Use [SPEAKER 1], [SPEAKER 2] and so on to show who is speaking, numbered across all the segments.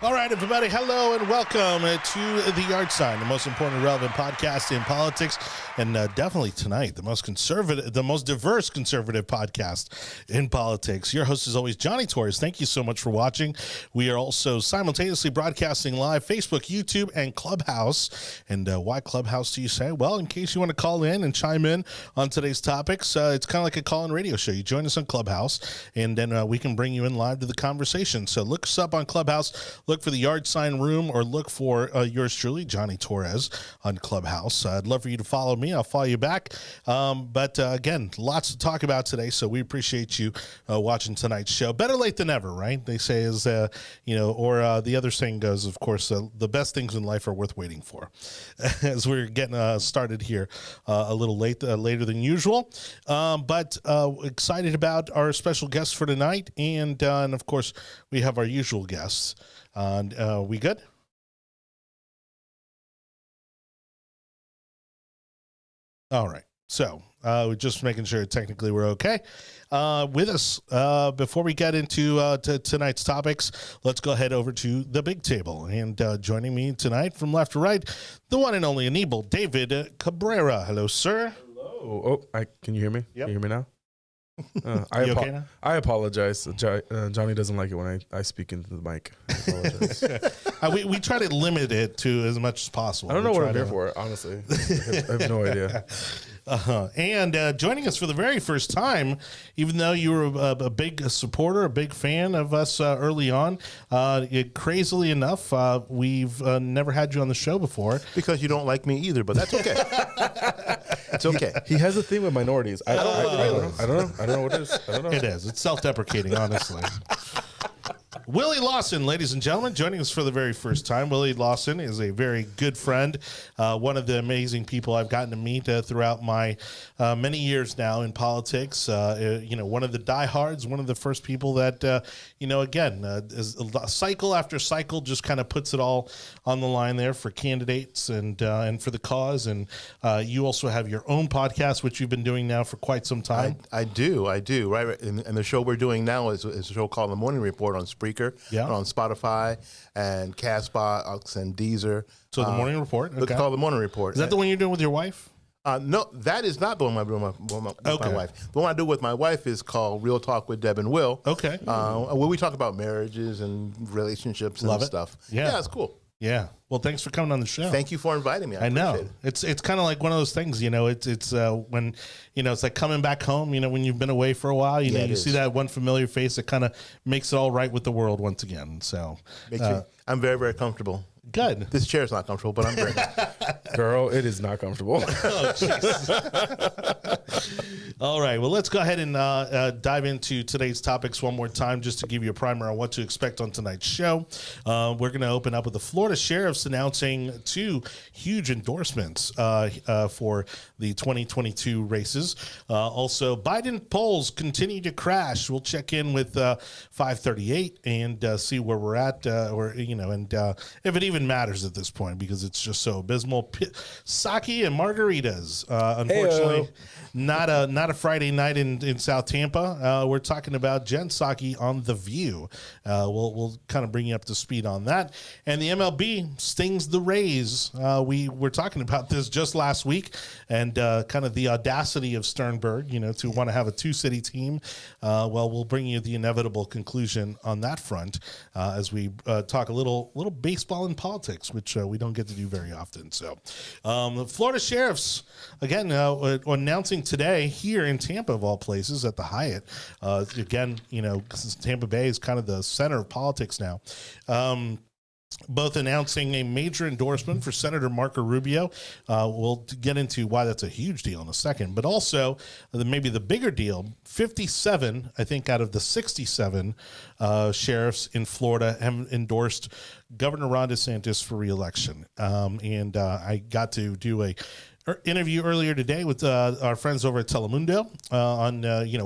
[SPEAKER 1] All right, everybody, hello and welcome to The Yard Sign, the most important and relevant podcast in politics, and definitely tonight, the most conservative, the most diverse conservative podcast in politics. Your host is always Jonny Torres. Thank you so much for watching. We are also simultaneously broadcasting live Facebook, YouTube, and Clubhouse. And why Clubhouse, do you say? Well, in case you want to call in and chime in on today's topics, it's kind of like a call-in radio show. You join us on Clubhouse, and then we can bring you in live to the conversation. So look us up on Clubhouse. Look for the Yard Sign Room, or look for yours truly, Jonny Torres, on Clubhouse. I'd love for you to follow me. I'll follow you back. But again, lots to talk about today, so we appreciate you watching tonight's show. Better late than never, right? They say, or the other saying goes, of course, the best things in life are worth waiting for. As we're getting started here a little later than usual, but excited about our special guests for tonight, and of course, we have our usual guests. We good? All right. So we're just making sure technically we're okay. With us, before we get into tonight's topics, let's go ahead over to the big table. And joining me tonight from left to right, the one and only Anibal, David Cabrera. Hello, sir.
[SPEAKER 2] Hello. Can you hear me?
[SPEAKER 1] Yep.
[SPEAKER 2] Can you hear me now?
[SPEAKER 1] You okay now?
[SPEAKER 2] I apologize. Jonny doesn't like it when I speak into the mic. I apologize.
[SPEAKER 1] We try to limit it to as much as possible.
[SPEAKER 2] I don't know what I'm here for, honestly. I have no idea.
[SPEAKER 1] And joining us for the very first time, even though you were a big supporter, a big fan of us early on, crazily enough, we've never had you on the show before.
[SPEAKER 3] Because you don't like me either, but that's okay. It's okay.
[SPEAKER 2] He has a thing with minorities. I don't know what it is. I don't know.
[SPEAKER 1] It is. It's self-deprecating, honestly. Willie Lawson, ladies and gentlemen, joining us for the very first time. Willie Lawson is a very good friend, one of the amazing people I've gotten to meet throughout my many years now in politics. One of the diehards, one of the first people that, is cycle after cycle just kind of puts it all on the line there for candidates and for the cause. And you also have your own podcast, which you've been doing now for quite some time.
[SPEAKER 3] I do. Right. And the show we're doing now is a show called The Morning Report on Spreaker, on Spotify and Castbox and Deezer.
[SPEAKER 1] So The Morning Report? Okay.
[SPEAKER 3] It's called The Morning Report.
[SPEAKER 1] Is that the one you're doing with your wife?
[SPEAKER 3] No, that is not the one I'm doing with my wife. The one I do with my wife is called Real Talk with Deb and Will.
[SPEAKER 1] Okay.
[SPEAKER 3] Where we talk about marriages and relationships and stuff.
[SPEAKER 1] Yeah,
[SPEAKER 3] it's cool.
[SPEAKER 1] Yeah. Well, thanks for coming on the show.
[SPEAKER 3] Thank you for inviting me. I
[SPEAKER 1] know
[SPEAKER 3] appreciate it.
[SPEAKER 1] it's kind of like one of those things, it's when, it's like coming back home, when you've been away for a while, you see that one familiar face that kind of makes it all right with the world once again. So
[SPEAKER 3] I'm very, very comfortable.
[SPEAKER 1] Good.
[SPEAKER 3] This chair is not comfortable, but I'm great.
[SPEAKER 2] Girl, it is not comfortable.
[SPEAKER 1] Oh, jeez. All right. Well, let's go ahead and dive into today's topics one more time, just to give you a primer on what to expect on tonight's show. We're going to open up with the Florida sheriffs announcing two huge endorsements for the 2022 races. Also, Biden polls continue to crash. We'll check in with 538 and see where we're at, if it even matters at this point, because it's just so abysmal. Psaki and Margaritas, unfortunately, not a Friday night in South Tampa. We're talking about Jen Psaki on The View. We'll kind of bring you up to speed on that. And the MLB stings the Rays. We were talking about this just last week, and kind of the audacity of Sternberg, to want to have a two-city team. We'll bring you the inevitable conclusion on that front as we talk a little baseball and politics, which we don't get to do very often. So the Florida sheriffs, again, announcing today here in Tampa, of all places, at the Hyatt. Again, because Tampa Bay is kind of the center of politics now. Both announcing a major endorsement for Senator Marco Rubio. We'll get into why that's a huge deal in a second, but also maybe the bigger deal, 57, I think, out of the 67 sheriffs in Florida have endorsed Governor Ron DeSantis for re-election. And I got to do a interview earlier today with our friends over at Telemundo on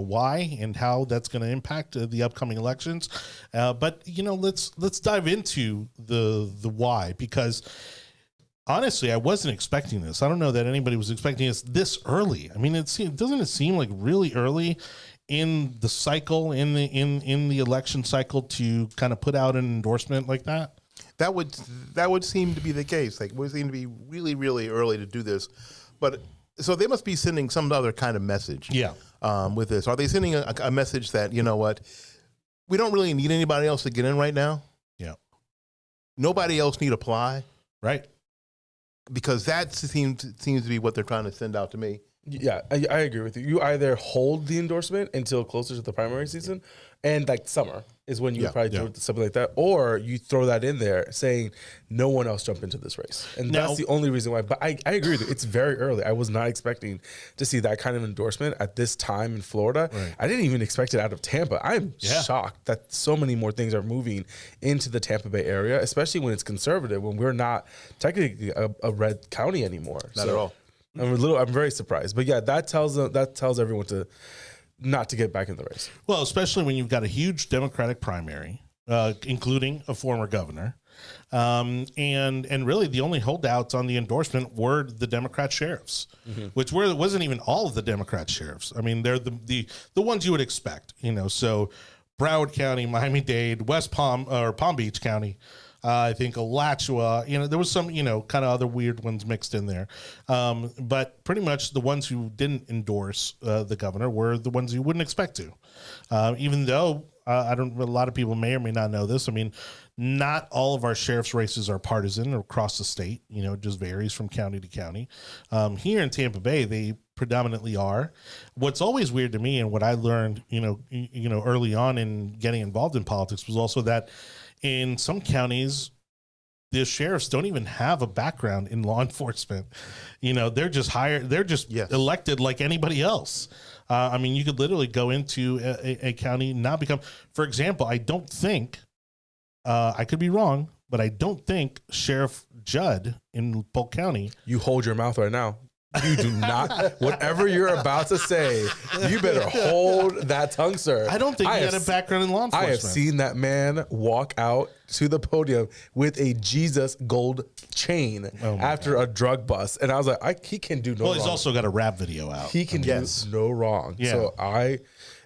[SPEAKER 1] why and how that's going to impact the upcoming elections. But let's dive into the why, because honestly, I wasn't expecting this. I don't know that anybody was expecting this early. I mean, doesn't it seem like really early in the cycle, in the election cycle, to kind of put out an endorsement like that?
[SPEAKER 3] that would seem to be the case. Like, it would seem to be really, really early to do this. But so they must be sending some other kind of message.
[SPEAKER 1] Yeah.
[SPEAKER 3] With this, are they sending a message that, you know what, we don't really need anybody else to get in right now?
[SPEAKER 1] Yeah.
[SPEAKER 3] Nobody else need apply,
[SPEAKER 1] right?
[SPEAKER 3] Because that seems to be what they're trying to send out to me.
[SPEAKER 2] Yeah, I agree with you. You either hold the endorsement until closer to the primary season, and like summer is when you probably do something like that, or you throw that in there saying no one else jump into this race. And
[SPEAKER 1] now,
[SPEAKER 2] that's the only reason why. But I agree with you. It's very early. I was not expecting to see that kind of endorsement at this time in Florida. Right. I didn't even expect it out of Tampa. I'm shocked that so many more things are moving into the Tampa Bay area, especially when it's conservative, when we're not technically a red county anymore.
[SPEAKER 3] Not at all.
[SPEAKER 2] I'm very surprised, but yeah, that tells everyone to not to get back in the race.
[SPEAKER 1] Well, especially when you've got a huge Democratic primary, including a former governor, and really the only holdouts on the endorsement were the Democrat sheriffs, which wasn't even all of the Democrat sheriffs. I mean, they're the ones you would expect, So Broward County, Miami-Dade, West Palm or Palm Beach County. I think Alachua, there was some, kind of other weird ones mixed in there. But pretty much the ones who didn't endorse the governor were the ones you wouldn't expect to. Even though a lot of people may or may not know this. I mean, not all of our sheriff's races are partisan across the state. It just varies from county to county. Here in Tampa Bay, they predominantly are. What's always weird to me, and what I learned, early on in getting involved in politics, was also that in some counties, the sheriffs don't even have a background in law enforcement. They're just hired. They're just elected like anybody else. I mean, you could literally go into a county, not become, for example, I don't think, I could be wrong, but I don't think Sheriff Judd in Polk County.
[SPEAKER 2] You hold your mouth right now. You do not, whatever you're about to say, you better hold that tongue, sir.
[SPEAKER 1] I don't think he had a background in law enforcement.
[SPEAKER 2] I have seen that man walk out to the podium with a Jesus gold chain after a drug bust. And I was like, he can do no wrong.
[SPEAKER 1] Well, he's also got a rap video out.
[SPEAKER 2] He can do no wrong. Yeah. So I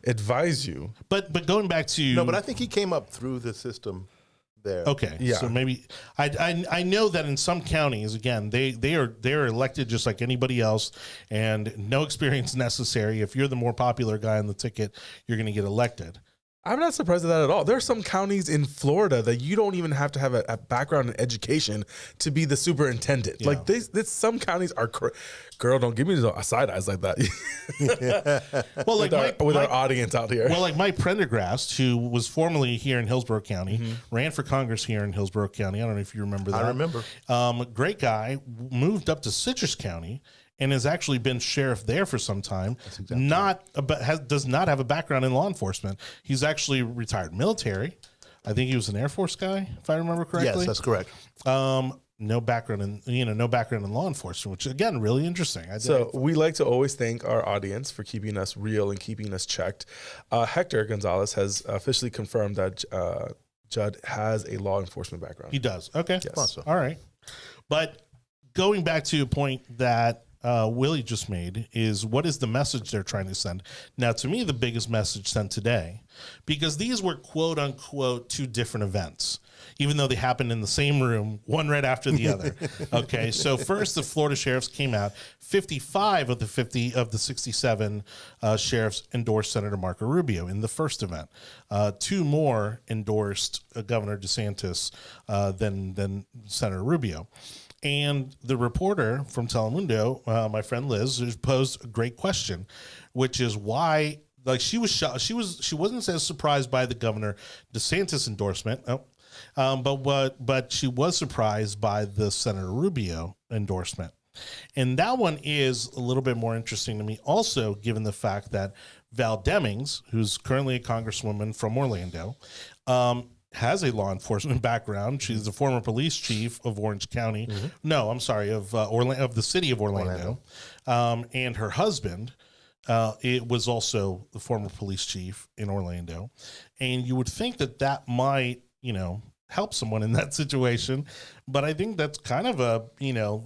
[SPEAKER 2] advise you.
[SPEAKER 1] But going back to...
[SPEAKER 3] No, but I think he came up through the system there.
[SPEAKER 1] Okay, yeah. So maybe I know that in some counties, again, they're elected just like anybody else, and no experience necessary. If you're the more popular guy on the ticket, you're going to get elected.
[SPEAKER 2] I'm not surprised at that at all. There are some counties in Florida that you don't even have to have a background in education to be the superintendent. Yeah. Like some counties are, girl, don't give me a side eyes like that. Well, like with our audience out here.
[SPEAKER 1] Well, like Mike Prendergast, who was formerly here in Hillsborough County, ran for Congress here in Hillsborough County. I don't know if you remember that.
[SPEAKER 3] I remember.
[SPEAKER 1] Great guy, moved up to Citrus County and has actually been sheriff there for some time. That's exactly does not have a background in law enforcement. He's actually retired military. I think he was an Air Force guy, if I remember correctly.
[SPEAKER 3] Yes, that's correct.
[SPEAKER 1] No background in law enforcement, which again, really interesting.
[SPEAKER 2] So we like to always thank our audience for keeping us real and keeping us checked. Hector Gonzalez has officially confirmed that Judd has a law enforcement background.
[SPEAKER 1] He does. Okay.
[SPEAKER 2] Yes.
[SPEAKER 1] Awesome. All right. But going back to a point that Willie just made is, what is the message they're trying to send? Now, to me, the biggest message sent today, because these were quote unquote two different events, even though they happened in the same room, one right after the other. Okay. So first, the Florida sheriffs came out. 55 of the 67 sheriffs endorsed Senator Marco Rubio in the first event. Two more endorsed Governor DeSantis than Senator Rubio. And the reporter from Telemundo, my friend Liz, posed a great question, which is why, like, she was shocked. She wasn't as surprised by the Governor DeSantis endorsement, but she was surprised by the Senator Rubio endorsement. And that one is a little bit more interesting to me, also given the fact that Val Demings, who's currently a congresswoman from Orlando, has a law enforcement background. She's the former police chief of Orange County. No, I'm sorry, of the city of Orlando. And her husband, it was also the former police chief in Orlando. And you would think that might, help someone in that situation. But I think that's kind of a,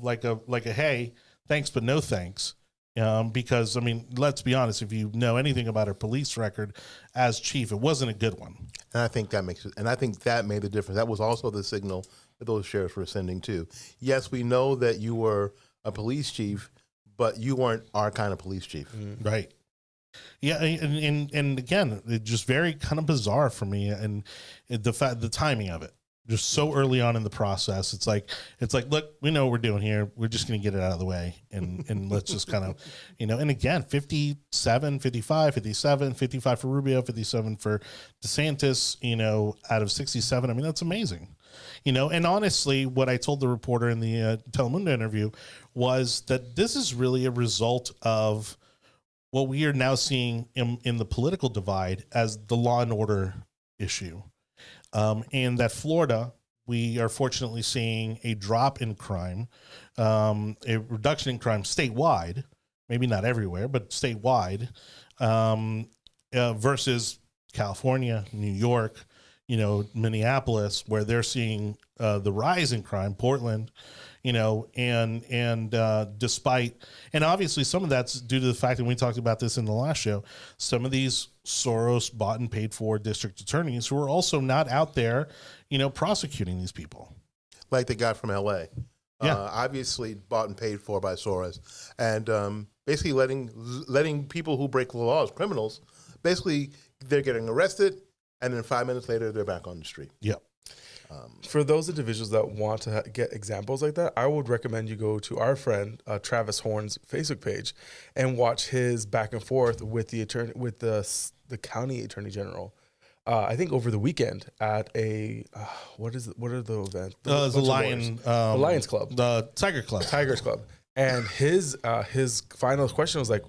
[SPEAKER 1] like a, hey, thanks, but no thanks. Because, I mean, let's be honest, if you know anything about her police record as chief, it wasn't a good one.
[SPEAKER 3] And I think that makes it, and I think that made the difference. That was also the signal that those sheriffs were sending too. Yes, we know that you were a police chief, but you weren't our kind of police chief.
[SPEAKER 1] Right. Yeah, and again, it's just very kind of bizarre for me, and the timing of it, just so early on in the process. It's like, look, we know what we're doing here. We're just going to get it out of the way, and let's just kind of, and again, 57, 55, 57, 55 for Rubio, 57 for DeSantis, out of 67. I mean, that's amazing. And honestly, what I told the reporter in the Telemundo interview was that this is really a result of what we are now seeing in the political divide as the law and order issue. And that Florida, we are fortunately seeing a drop in crime, a reduction in crime statewide, maybe not everywhere, but statewide, versus California, New York, Minneapolis, where they're seeing the rise in crime, Portland, and despite, and obviously some of that's due to the fact that we talked about this in the last show, some of these Soros bought and paid for district attorneys who are also not out there, prosecuting these people.
[SPEAKER 3] Like the guy from LA.
[SPEAKER 1] Yeah.
[SPEAKER 3] Obviously bought and paid for by Soros. And basically letting people who break the laws, criminals, basically they're getting arrested, and then 5 minutes later they're back on the street.
[SPEAKER 1] Yep.
[SPEAKER 2] For those individuals that want to get examples like that, I would recommend you go to our friend Travis Horn's Facebook page and watch his back and forth with the attorney, with the county attorney general. I think over the weekend at a what are the events?
[SPEAKER 1] The
[SPEAKER 2] Lions Club,
[SPEAKER 1] the Tigers Club,
[SPEAKER 2] and his final question was like,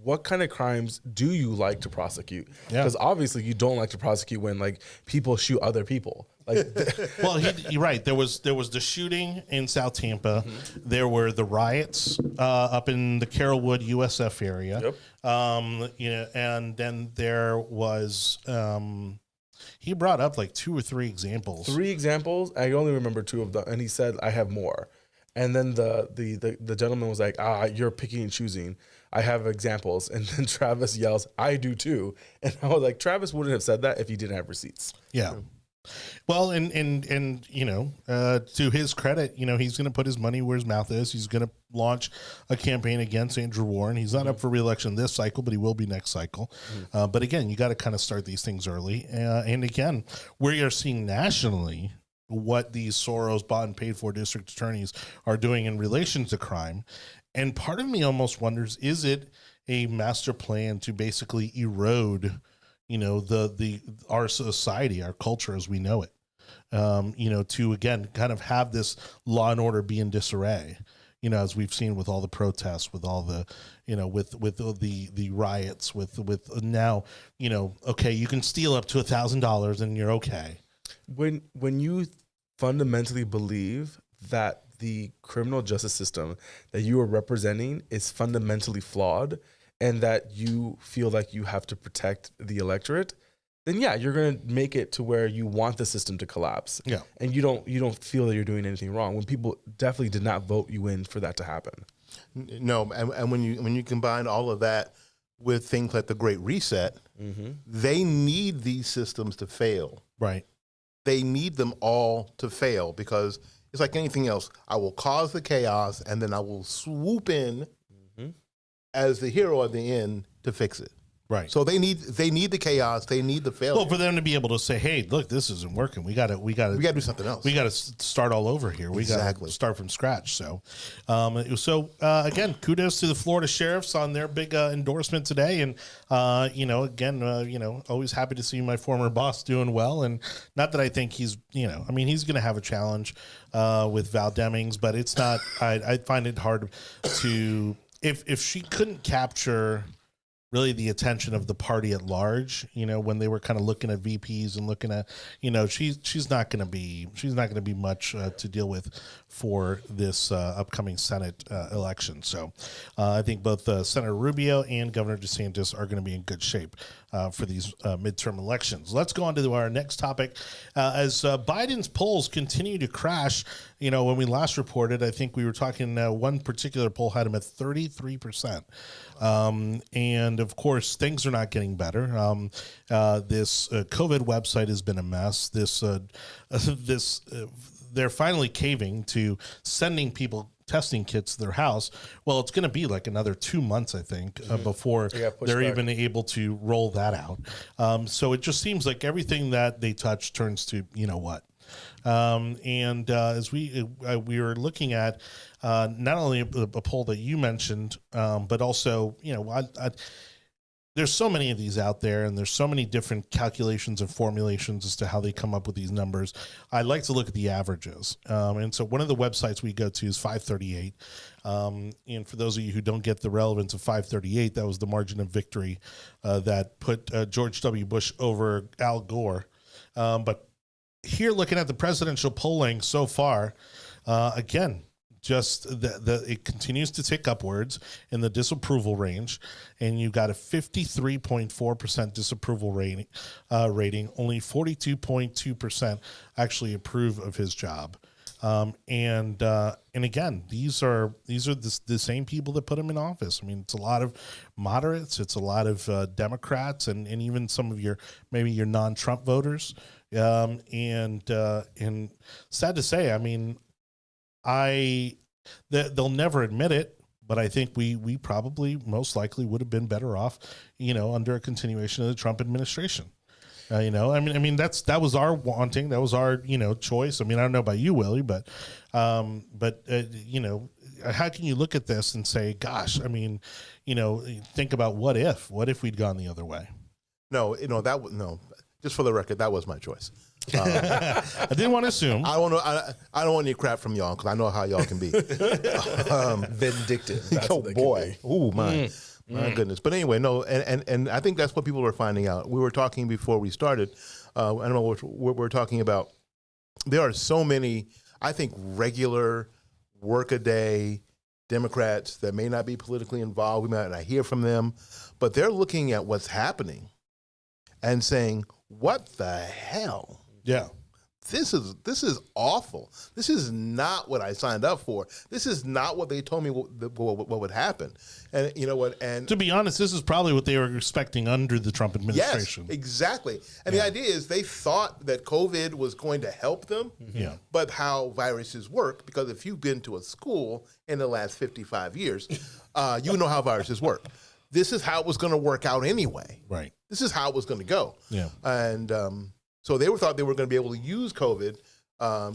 [SPEAKER 2] what kind of crimes do you like to prosecute? Because obviously you don't like to prosecute when like people shoot other people. Like,
[SPEAKER 1] well, you're right. There was the shooting in South Tampa. Mm-hmm. There were the riots up in the Carrollwood USF area. Yep. And then there was. He brought up like 2 or 3 examples.
[SPEAKER 2] 3 examples. I only remember 2 of them, and he said I have more. And then the gentleman was like, you're picking and choosing. I have examples. And then Travis yells, I do too. And I was like, Travis wouldn't have said that if he didn't have receipts.
[SPEAKER 1] Yeah. Well, and to his credit, he's going to put his money where his mouth is. He's going to launch a campaign against Andrew Warren. He's not up for re-election this cycle, but he will be next cycle. But again, you got to kind of start these things early. And again, we are seeing nationally what these Soros bought and paid for district attorneys are doing in relation to crime. And part of me almost wonders, is it a master plan to basically erode our society, our culture as we know it, to again kind of have this law and order be in disarray, as we've seen with all the protests, with all the, with the riots, with now, okay, you can steal up to $1,000 and you're okay.
[SPEAKER 2] When you fundamentally believe that the criminal justice system that you are representing is fundamentally flawed, and that you feel like you have to protect the electorate, then yeah, you're going to make it to where you want the system to collapse.
[SPEAKER 1] Yeah.
[SPEAKER 2] And you don't feel that you're doing anything wrong when people definitely did not vote you in for that to happen.
[SPEAKER 3] No, and when you combine all of that with things like the Great Reset, they need these systems to fail.
[SPEAKER 1] Right.
[SPEAKER 3] They need them all to fail because it's like anything else. I will cause the chaos and then I will swoop in as the hero at the end to fix it.
[SPEAKER 1] Right.
[SPEAKER 3] So they need the chaos. They need the failure.
[SPEAKER 1] Well, for them to be able to say, "Hey, look, this isn't working. We got to
[SPEAKER 3] do something else.
[SPEAKER 1] We got to start all over here. We got to start from scratch." So, again, kudos to the Florida sheriffs on their big endorsement today. And always happy to see my former boss doing well. And not that I think he's he's going to have a challenge with Val Demings, but it's not. I find it hard to if she couldn't capture really the attention of the party at large, when they were kind of looking at VPs and looking at, she's not going to be much to deal with for this upcoming Senate election. So I think both Senator Rubio and Governor DeSantis are going to be in good shape for these midterm elections. Let's go on to our next topic. As Biden's polls continue to crash, when we last reported, I think we were talking, one particular poll had him at 33%. And of course, things are not getting better. This COVID website has been a mess. They're finally caving to sending people testing kits to their house. Well, it's going to be like another 2 months, I think, before they're even able to roll that out. So it just seems like everything that they touch turns to, what. As we were looking at not only a poll that you mentioned, but also, there's so many of these out there, and there's so many different calculations and formulations as to how they come up with these numbers. I like to look at the averages. And so one of the websites we go to is 538. And for those of you who don't get the relevance of 538, that was the margin of victory that put George W. Bush over Al Gore. But here, looking at the presidential polling so far, again, just it continues to tick upwards in the disapproval range, and you got a 53.4% disapproval rating. Only 42.2% actually approve of his job. And again, these are the same people that put him in office. I mean, it's a lot of moderates, it's a lot of Democrats, and even some of your non-Trump voters. And sad to say, I mean, they'll never admit it, but I think we probably most likely would have been better off, under a continuation of the Trump administration. I mean that was our wanting, that was our choice. I mean, I don't know about you, Willie, but how can you look at this and say, gosh, I mean, think about what if we'd gone the other way?
[SPEAKER 3] No, just for the record, that was my choice.
[SPEAKER 1] I didn't want to assume.
[SPEAKER 3] I don't want any crap from y'all, because I know how y'all can be.
[SPEAKER 2] Vindictive. That's
[SPEAKER 3] Oh
[SPEAKER 2] what they
[SPEAKER 3] boy! Oh my goodness! But anyway, no, and I think that's what people are finding out. We were talking before we started. I don't know what we're talking about. There are so many, I think, regular workaday Democrats that may not be politically involved. We might not hear from them, but they're looking at what's happening and saying, "What the hell?
[SPEAKER 1] Yeah.
[SPEAKER 3] This is awful. This is not what I signed up for. This is not what they told me what would happen." And you know what? And
[SPEAKER 1] to be honest, this is probably what they were expecting under the Trump administration.
[SPEAKER 3] Yes, exactly. And the idea is they thought that COVID was going to help them.
[SPEAKER 1] Yeah.
[SPEAKER 3] But how viruses work, because if you've been to a school in the last 55 years, you know how viruses work. This is how it was going to work out anyway.
[SPEAKER 1] Right.
[SPEAKER 3] This is how it was going to go.
[SPEAKER 1] Yeah.
[SPEAKER 3] And so they thought they were going to be able to use COVID.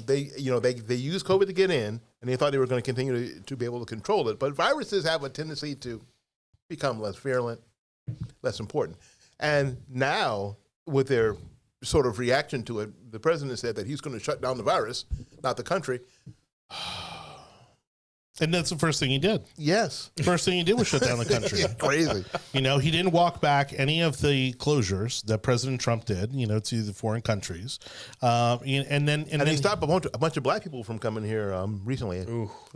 [SPEAKER 3] They used COVID to get in, and they thought they were going to continue to be able to control it. But viruses have a tendency to become less virulent, less important. And now, with their sort of reaction to it, the president said that he's going to shut down the virus, not the country.
[SPEAKER 1] And that's the first thing he did.
[SPEAKER 3] Yes.
[SPEAKER 1] First thing he did was shut down the country.
[SPEAKER 3] Yeah, crazy.
[SPEAKER 1] He didn't walk back any of the closures that President Trump did, to the foreign countries. And then
[SPEAKER 3] he stopped a bunch of black people from coming here recently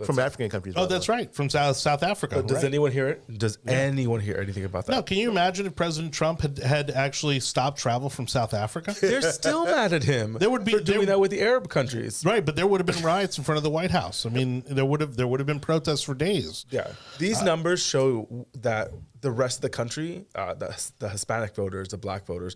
[SPEAKER 3] from African countries.
[SPEAKER 1] Oh, that's right. From South Africa.
[SPEAKER 2] But does anyone hear it? Does anyone hear anything about that?
[SPEAKER 1] No. Can you imagine if President Trump had actually stopped travel from South Africa?
[SPEAKER 2] They're still mad at him.
[SPEAKER 1] There would be
[SPEAKER 2] for doing that with the Arab countries.
[SPEAKER 1] Right, but there would have been riots in front of the White House. I mean, there would have been protests for days.
[SPEAKER 2] Yeah, these numbers show that the rest of the country, the Hispanic voters, the black voters,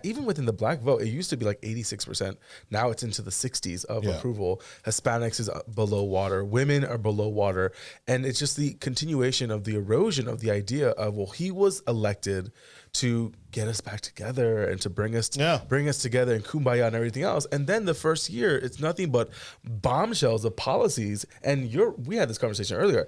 [SPEAKER 2] even within the black vote, it used to be like 86%. Now it's into the 60s of approval. Hispanics is below water. Women are below water. And it's just the continuation of the erosion of the idea of, well, he was elected to get us back together and to bring us together and kumbaya and everything else. And then the first year, it's nothing but bombshells of policies. And we had this conversation earlier.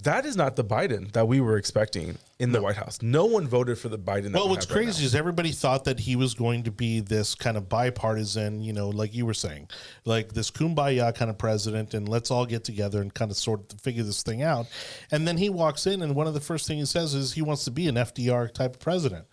[SPEAKER 2] That is not the Biden that we were expecting in the White House. No one voted for the Biden.
[SPEAKER 1] Well, what's crazy is everybody thought that he was going to be this kind of bipartisan, like you were saying, like this kumbaya kind of president, and let's all get together and kind of sort of figure this thing out. And then he walks in, and one of the first things he says is he wants to be an FDR type of president.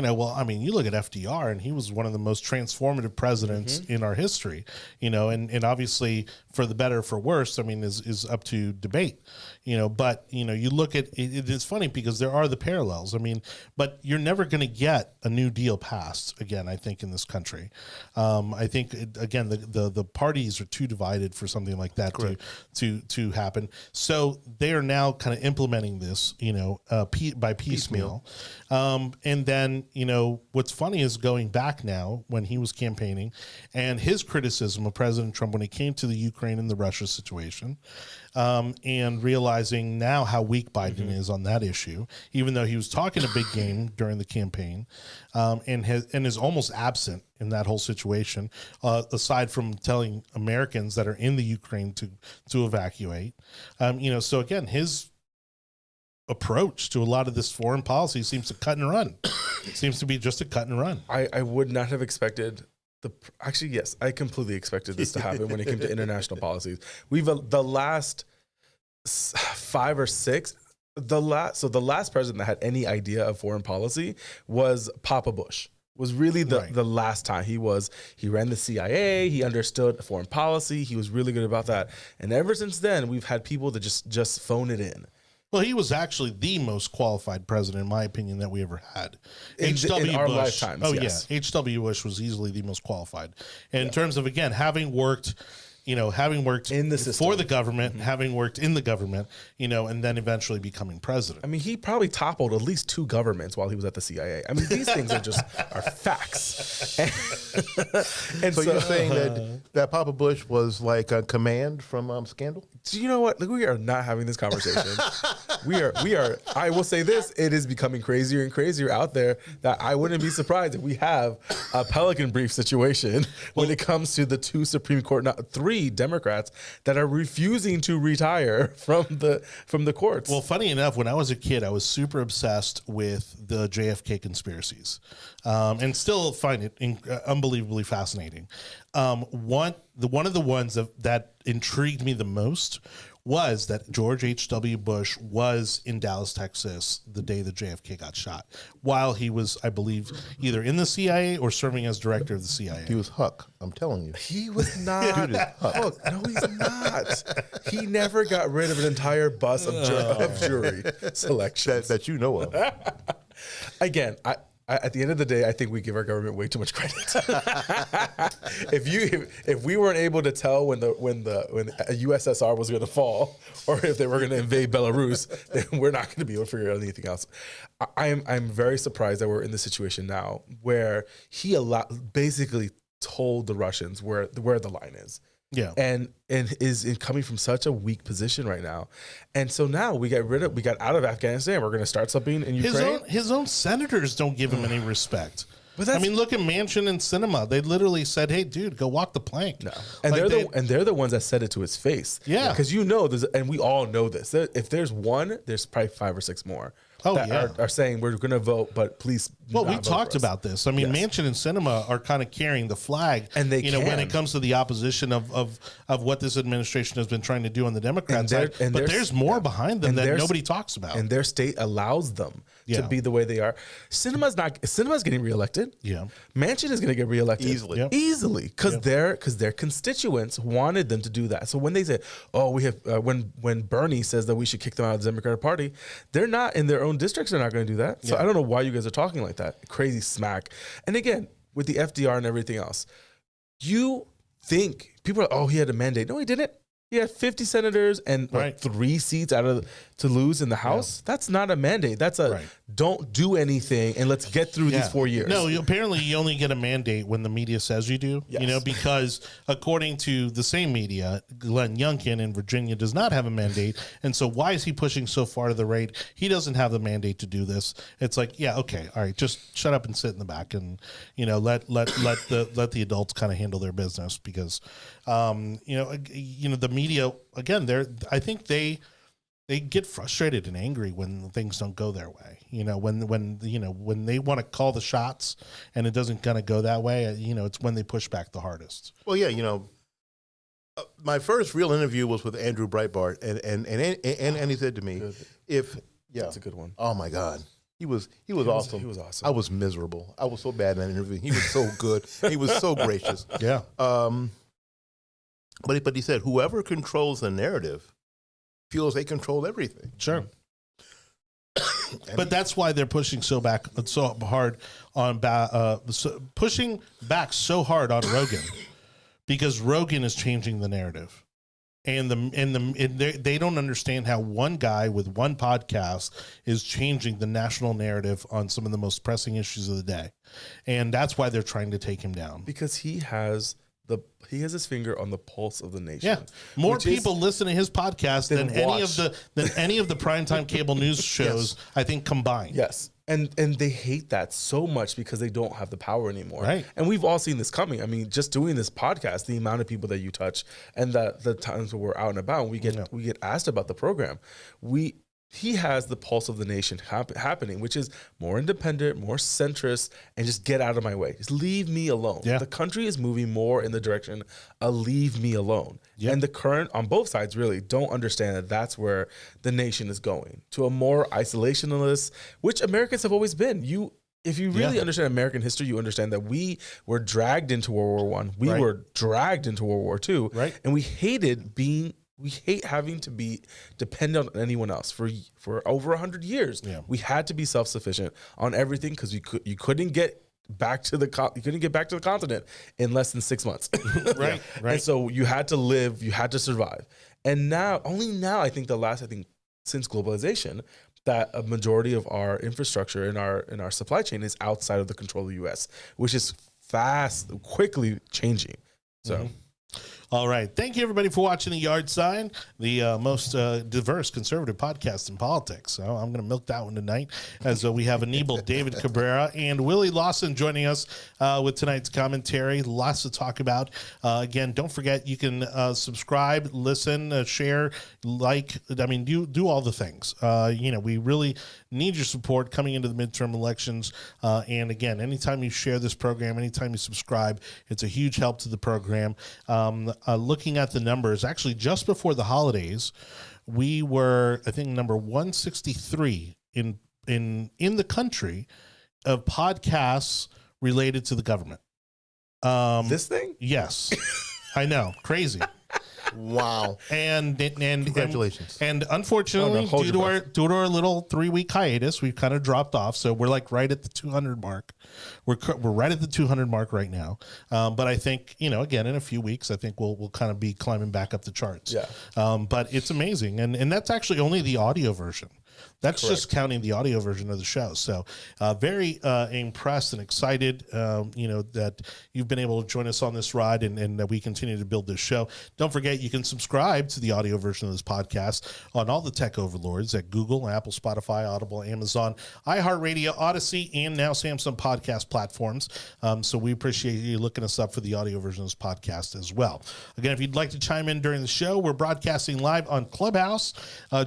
[SPEAKER 1] well, I mean, you look at FDR, and he was one of the most transformative presidents in our history, and obviously for the better or for worse, I mean, is up to debate, but, you look at it, it's funny because there are the parallels. I mean, but you're never going to get a New Deal passed again, I think, in this country. I think, again, the parties are too divided for something like that to happen. So they are now kind of implementing this, by piecemeal. And then, what's funny is going back now when he was campaigning and his criticism of President Trump when it came to the Ukraine and the Russia situation, and realizing now how weak Biden is on that issue, even though he was talking a big game during the campaign, and is almost absent in that whole situation, aside from telling Americans that are in the Ukraine to evacuate. So again, his approach to a lot of this foreign policy seems to cut and run. Seems to be just a cut and run.
[SPEAKER 2] I would not have expected actually, yes, I completely expected this to happen when it came to international policies. We've the last 5 or 6, the last president that had any idea of foreign policy was Papa Bush. Was really the last time he ran the CIA. He understood foreign policy. He was really good about that. And ever since then, we've had people that just phone it in.
[SPEAKER 1] Well, he was actually the most qualified president, in my opinion, that we ever had.
[SPEAKER 2] In our lifetimes.
[SPEAKER 1] Oh,
[SPEAKER 2] yes.
[SPEAKER 1] yeah. H.W. Bush was easily the most qualified. And in terms of, again, having worked in the system for the government, having worked in the government, and then eventually becoming president.
[SPEAKER 2] I mean, he probably toppled at least 2 governments while he was at the CIA. I mean, these things are facts. And
[SPEAKER 3] so you're saying that Papa Bush was like a command from Scandal?
[SPEAKER 2] Do you know what? Like, we are not having this conversation. we are. I will say this: it is becoming crazier and crazier out there. That I wouldn't be surprised if we have a Pelican Brief situation when it comes to the 2 Supreme Court, not 3 Democrats that are refusing to retire from the courts.
[SPEAKER 1] Well, funny enough, when I was a kid, I was super obsessed with the JFK conspiracies, and still find it unbelievably fascinating. One of the ones that intrigued me the most was that George H.W. Bush was in Dallas, Texas, the day that JFK got shot, while he was, I believe, either in the CIA or serving as director of the CIA.
[SPEAKER 3] He was Huck, I'm telling you.
[SPEAKER 2] He was not. Dude, Huck. No, he's not. He never got rid of an entire bus of jury selections.
[SPEAKER 3] That you know of.
[SPEAKER 2] Again, at the end of the day, I think we give our government way too much credit. If we weren't able to tell when a USSR was going to fall, or if they were going to invade Belarus, then we're not going to be able to figure out anything else. I'm very surprised that we're in this situation now where he basically told the Russians where the line is.
[SPEAKER 1] Yeah,
[SPEAKER 2] and is coming from such a weak position right now, and so now we got out of Afghanistan. We're going to start something in Ukraine.
[SPEAKER 1] His own senators don't give him any respect. But I mean, look at Manchin and Sinema. They literally said, "Hey, dude, go walk the plank."
[SPEAKER 2] No, and they're the ones that said it to his face.
[SPEAKER 1] Yeah,
[SPEAKER 2] because and we all know this. If there's one, there's probably 5 or 6 more. Are saying we're going to vote, but please.
[SPEAKER 1] Well, we talked about this. I mean, yes. Manchin and Sinema are kind of carrying the flag,
[SPEAKER 2] and they
[SPEAKER 1] when it comes to the opposition of what this administration has been trying to do on the Democrat side. But there's more behind them that nobody talks about,
[SPEAKER 2] and their state allows them to be the way they are. Sinema's getting reelected.
[SPEAKER 1] Yeah,
[SPEAKER 2] Manchin is going to get reelected easily because their constituents wanted them to do that. So when they say, "Oh, we have," when Bernie says that we should kick them out of the Democratic Party, they're not in their own districts. They're not going to do that. So I don't know why you guys are talking like that. Crazy smack. And again, with the FDR and everything else, you think people are, oh, he had a mandate. No, he didn't. He had 50 senators and 3 seats to lose in the House. Yeah. That's not a mandate. That's don't do anything and let's get through these 4 years.
[SPEAKER 1] No, apparently you only get a mandate when the media says you do. Yes. Because according to the same media, Glenn Youngkin in Virginia does not have a mandate. And so why is he pushing so far to the right? He doesn't have the mandate to do this. It's like, yeah, okay, all right, just shut up and sit in the back and let the adults kind of handle their business because the media again, I think they get frustrated and angry when things don't go their way. When they want to call the shots and it doesn't kind of go that way, it's when they push back the hardest.
[SPEAKER 3] Well, yeah, my first real interview was with Andrew Breitbart, and he said to me,
[SPEAKER 2] that's a good one.
[SPEAKER 3] Oh my God. He was awesome.
[SPEAKER 2] He was awesome.
[SPEAKER 3] I was miserable. I was so bad in that interview. He was so good. He was so gracious.
[SPEAKER 1] Yeah.
[SPEAKER 3] But he said whoever controls the narrative feels they control everything.
[SPEAKER 1] Sure. But that's why they're pushing so hard on pushing back so hard on Rogan, because Rogan is changing the narrative, and they don't understand how one guy with one podcast is changing the national narrative on some of the most pressing issues of the day, and that's why they're trying to take him down,
[SPEAKER 2] because he has his finger on the pulse of the nation.
[SPEAKER 1] Yeah, more people listen to his podcast than any of the primetime cable news shows. Yes. I think combined.
[SPEAKER 2] Yes, and they hate that so much because they don't have the power anymore.
[SPEAKER 1] Right,
[SPEAKER 2] and we've all seen this coming. I mean, just doing this podcast, the amount of people that you touch, and the times when we're out and about, we get asked about the program. He has the pulse of the nation happening, which is more independent, more centrist, and just get out of my way. Just leave me alone. Yeah. The country is moving more in the direction of leave me alone. Yep. And the current, on both sides, really don't understand that that's where the nation is going, to a more isolationist, which Americans have always been. If you really understand American history, you understand that we were dragged into World War I. We were dragged into World War II.
[SPEAKER 3] Right.
[SPEAKER 2] And we hate having to be dependent on anyone else for over 100 years. Yeah. We had to be self-sufficient on everything because you couldn't get back to the continent in less than 6 months.
[SPEAKER 1] Right.
[SPEAKER 2] And so you had to live, you had to survive. And only now I think since globalization, that a majority of our infrastructure in our supply chain is outside of the control of the US, which is quickly changing. So
[SPEAKER 1] mm-hmm. All right. Thank you, everybody, for watching The Yard Sign, the most diverse conservative podcast in politics. So I'm going to milk that one tonight as we have Anibal, David Cabrera, and Willie Lawson joining us with tonight's commentary. Lots to talk about. Again, don't forget, you can subscribe, listen, share, like. I mean, do all the things. We really need your support coming into the midterm elections. And again, anytime you share this program, anytime you subscribe, it's a huge help to the program. Looking at the numbers, actually just before the holidays, we were, I think, number 163 in the country of podcasts related to the government.
[SPEAKER 2] This thing?
[SPEAKER 1] Yes. I know. Crazy.
[SPEAKER 3] Wow.
[SPEAKER 1] And
[SPEAKER 3] congratulations.
[SPEAKER 1] And unfortunately, due to our little 3-week hiatus, we've kind of dropped off. So we're like right at the 200 mark. We're right at the 200 mark right now. But I think, again, in a few weeks, I think we'll kind of be climbing back up the charts.
[SPEAKER 2] Yeah.
[SPEAKER 1] But it's amazing. And that's actually only the audio version. That's correct. Just counting the audio version of the show. So very impressed and excited, that you've been able to join us on this ride and that we continue to build this show. Don't forget, you can subscribe to the audio version of this podcast on all the tech overlords at Google, Apple, Spotify, Audible, Amazon, iHeartRadio, Odyssey, and now Samsung podcast platforms. So we appreciate you looking us up for the audio version of this podcast as well. Again, if you'd like to chime in during the show, we're broadcasting live on Clubhouse.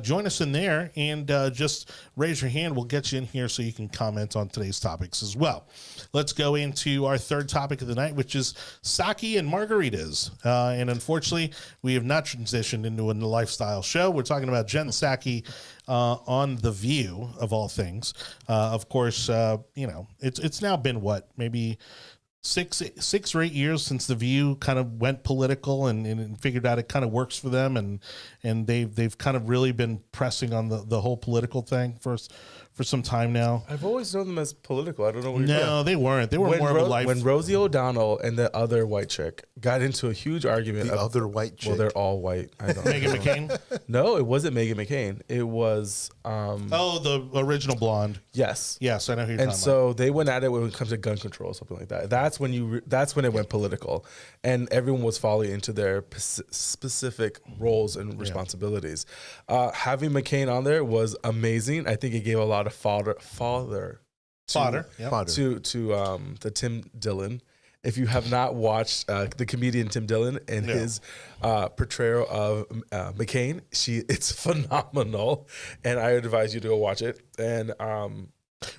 [SPEAKER 1] Join us in there and just raise your hand. We'll get you in here so you can comment on today's topics as well. Let's go into our third topic of the night, which is Psaki and Margaritas. And unfortunately, we have not transitioned into a lifestyle show. We're talking about Jen Psaki on The View, of all things. Of course, it's now been maybe 6 or 8 years since The View kind of went political and figured out it kind of works for them, and they've kind of really been pressing on the whole political thing for some time now.
[SPEAKER 2] I've always known them as political. I don't know what you're
[SPEAKER 1] No, they weren't. They were more of a life.
[SPEAKER 2] When Rosie O'Donnell and the other white chick got into a huge argument.
[SPEAKER 3] Other white chick?
[SPEAKER 2] Well, they're all white. I don't
[SPEAKER 1] Meghan McCain?
[SPEAKER 2] No, it wasn't Meghan McCain. It was...
[SPEAKER 1] the original blonde.
[SPEAKER 2] Yes.
[SPEAKER 1] Yes, I know who you're talking about.
[SPEAKER 2] And so they went at it when it comes to gun control or something like that. That's when it went political. And everyone was falling into their specific roles and responsibilities. Having McCain on there was amazing. I think it gave a lot of fodder to the Tim Dillon. If you have not watched the comedian Tim Dillon and his portrayal of McCain, it's phenomenal, and I advise you to go watch it. And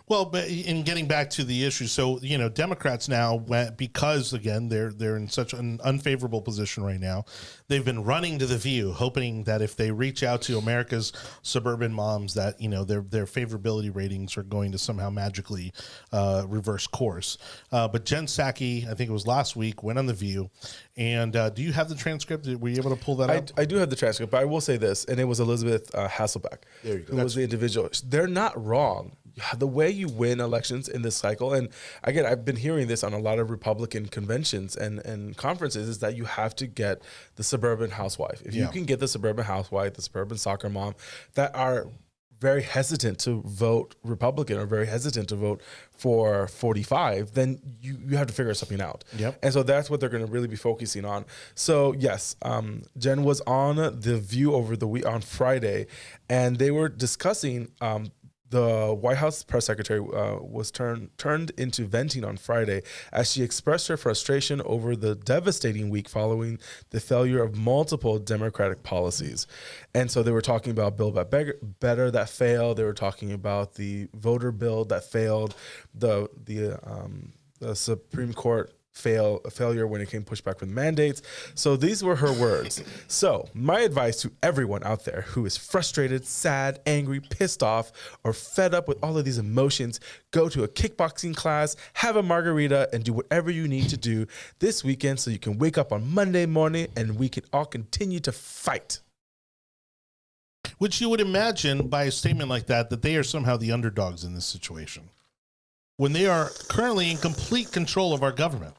[SPEAKER 1] Well, but in getting back to the issue, so Democrats now went, because again they're in such an unfavorable position right now. They've been running to The View, hoping that if they reach out to America's suburban moms, that their favorability ratings are going to somehow magically reverse course. But Jen Psaki, I think it was last week, went on The View, and do you have the transcript? Were you able to pull that up?
[SPEAKER 2] I do have the transcript, but I will say this, and it was Elizabeth Hasselbeck,
[SPEAKER 3] There you go.
[SPEAKER 2] who was the individual. They're not wrong. The way you win elections in this cycle, and again, I've been hearing this on a lot of Republican conventions and conferences, is that you have to get the suburban housewife. If you can get the suburban housewife, the suburban soccer mom that are very hesitant to vote Republican or very hesitant to vote for 45, then you have to figure something out.
[SPEAKER 1] Yep.
[SPEAKER 2] And so that's what they're going to really be focusing on. So yes, Jen was on The View on Friday, and they were discussing the White House press secretary was turned into venting on Friday as she expressed her frustration over the devastating week following the failure of multiple Democratic policies. And so they were talking about Build Back Better that failed. They were talking about the voter bill that failed, the Supreme Court failure when it came pushback from mandates. So these were her words. So my advice to everyone out there who is frustrated, sad, angry, pissed off, or fed up with all of these emotions, go to a kickboxing class, have a margarita, and do whatever you need to do this weekend so you can wake up on Monday morning and we can all continue to fight.
[SPEAKER 1] Which you would imagine by a statement like that they are somehow the underdogs in this situation, when they are currently in complete control of our government.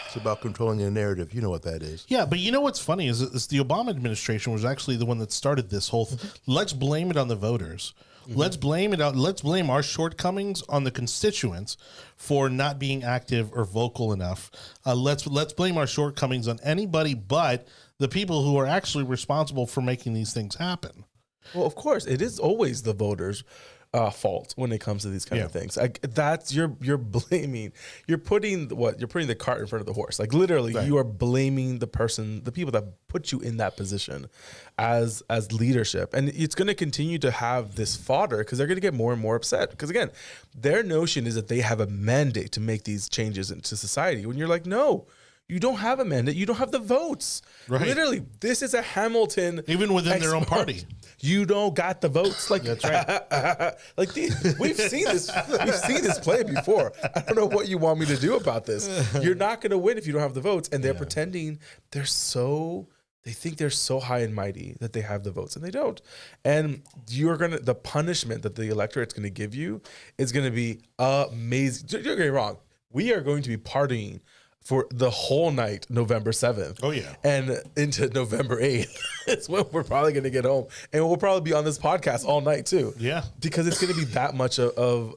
[SPEAKER 3] It's about controlling the narrative. You know what that is.
[SPEAKER 1] Yeah, but you know what's funny is the Obama administration was actually the one that started this whole let's blame it on the voters. Let's blame it out. Let's blame our shortcomings on the constituents for not being active or vocal enough. Let's blame our shortcomings on anybody but the people who are actually responsible for making these things happen.
[SPEAKER 2] Well, of course, it is always the voters' fault when it comes to these kind of things. That's you're blaming. You're putting the cart in front of the horse. Like literally, you are blaming the people that put you in that position as leadership, and it's going to continue to have this fodder because they're going to get more and more upset. Because again, their notion is that they have a mandate to make these changes into society. When you're like, no. You don't have a mandate. You don't have the votes.
[SPEAKER 1] Right.
[SPEAKER 2] Literally, this is a Hamilton.
[SPEAKER 1] Even within their own party.
[SPEAKER 2] You don't got the votes. Like
[SPEAKER 1] that's right.
[SPEAKER 2] We've seen this. We've seen this play before. I don't know what you want me to do about this. You're not going to win if you don't have the votes. And they're pretending they think they're so high and mighty that they have the votes, and they don't. And the punishment that the electorate's going to give you is going to be amazing. Don't get me wrong. We are going to be partying for the whole night, November 7th.
[SPEAKER 1] Oh, yeah.
[SPEAKER 2] And into November 8th. It's when we're probably going to get home. And we'll probably be on this podcast all night, too.
[SPEAKER 1] Yeah.
[SPEAKER 2] Because it's going to be that much of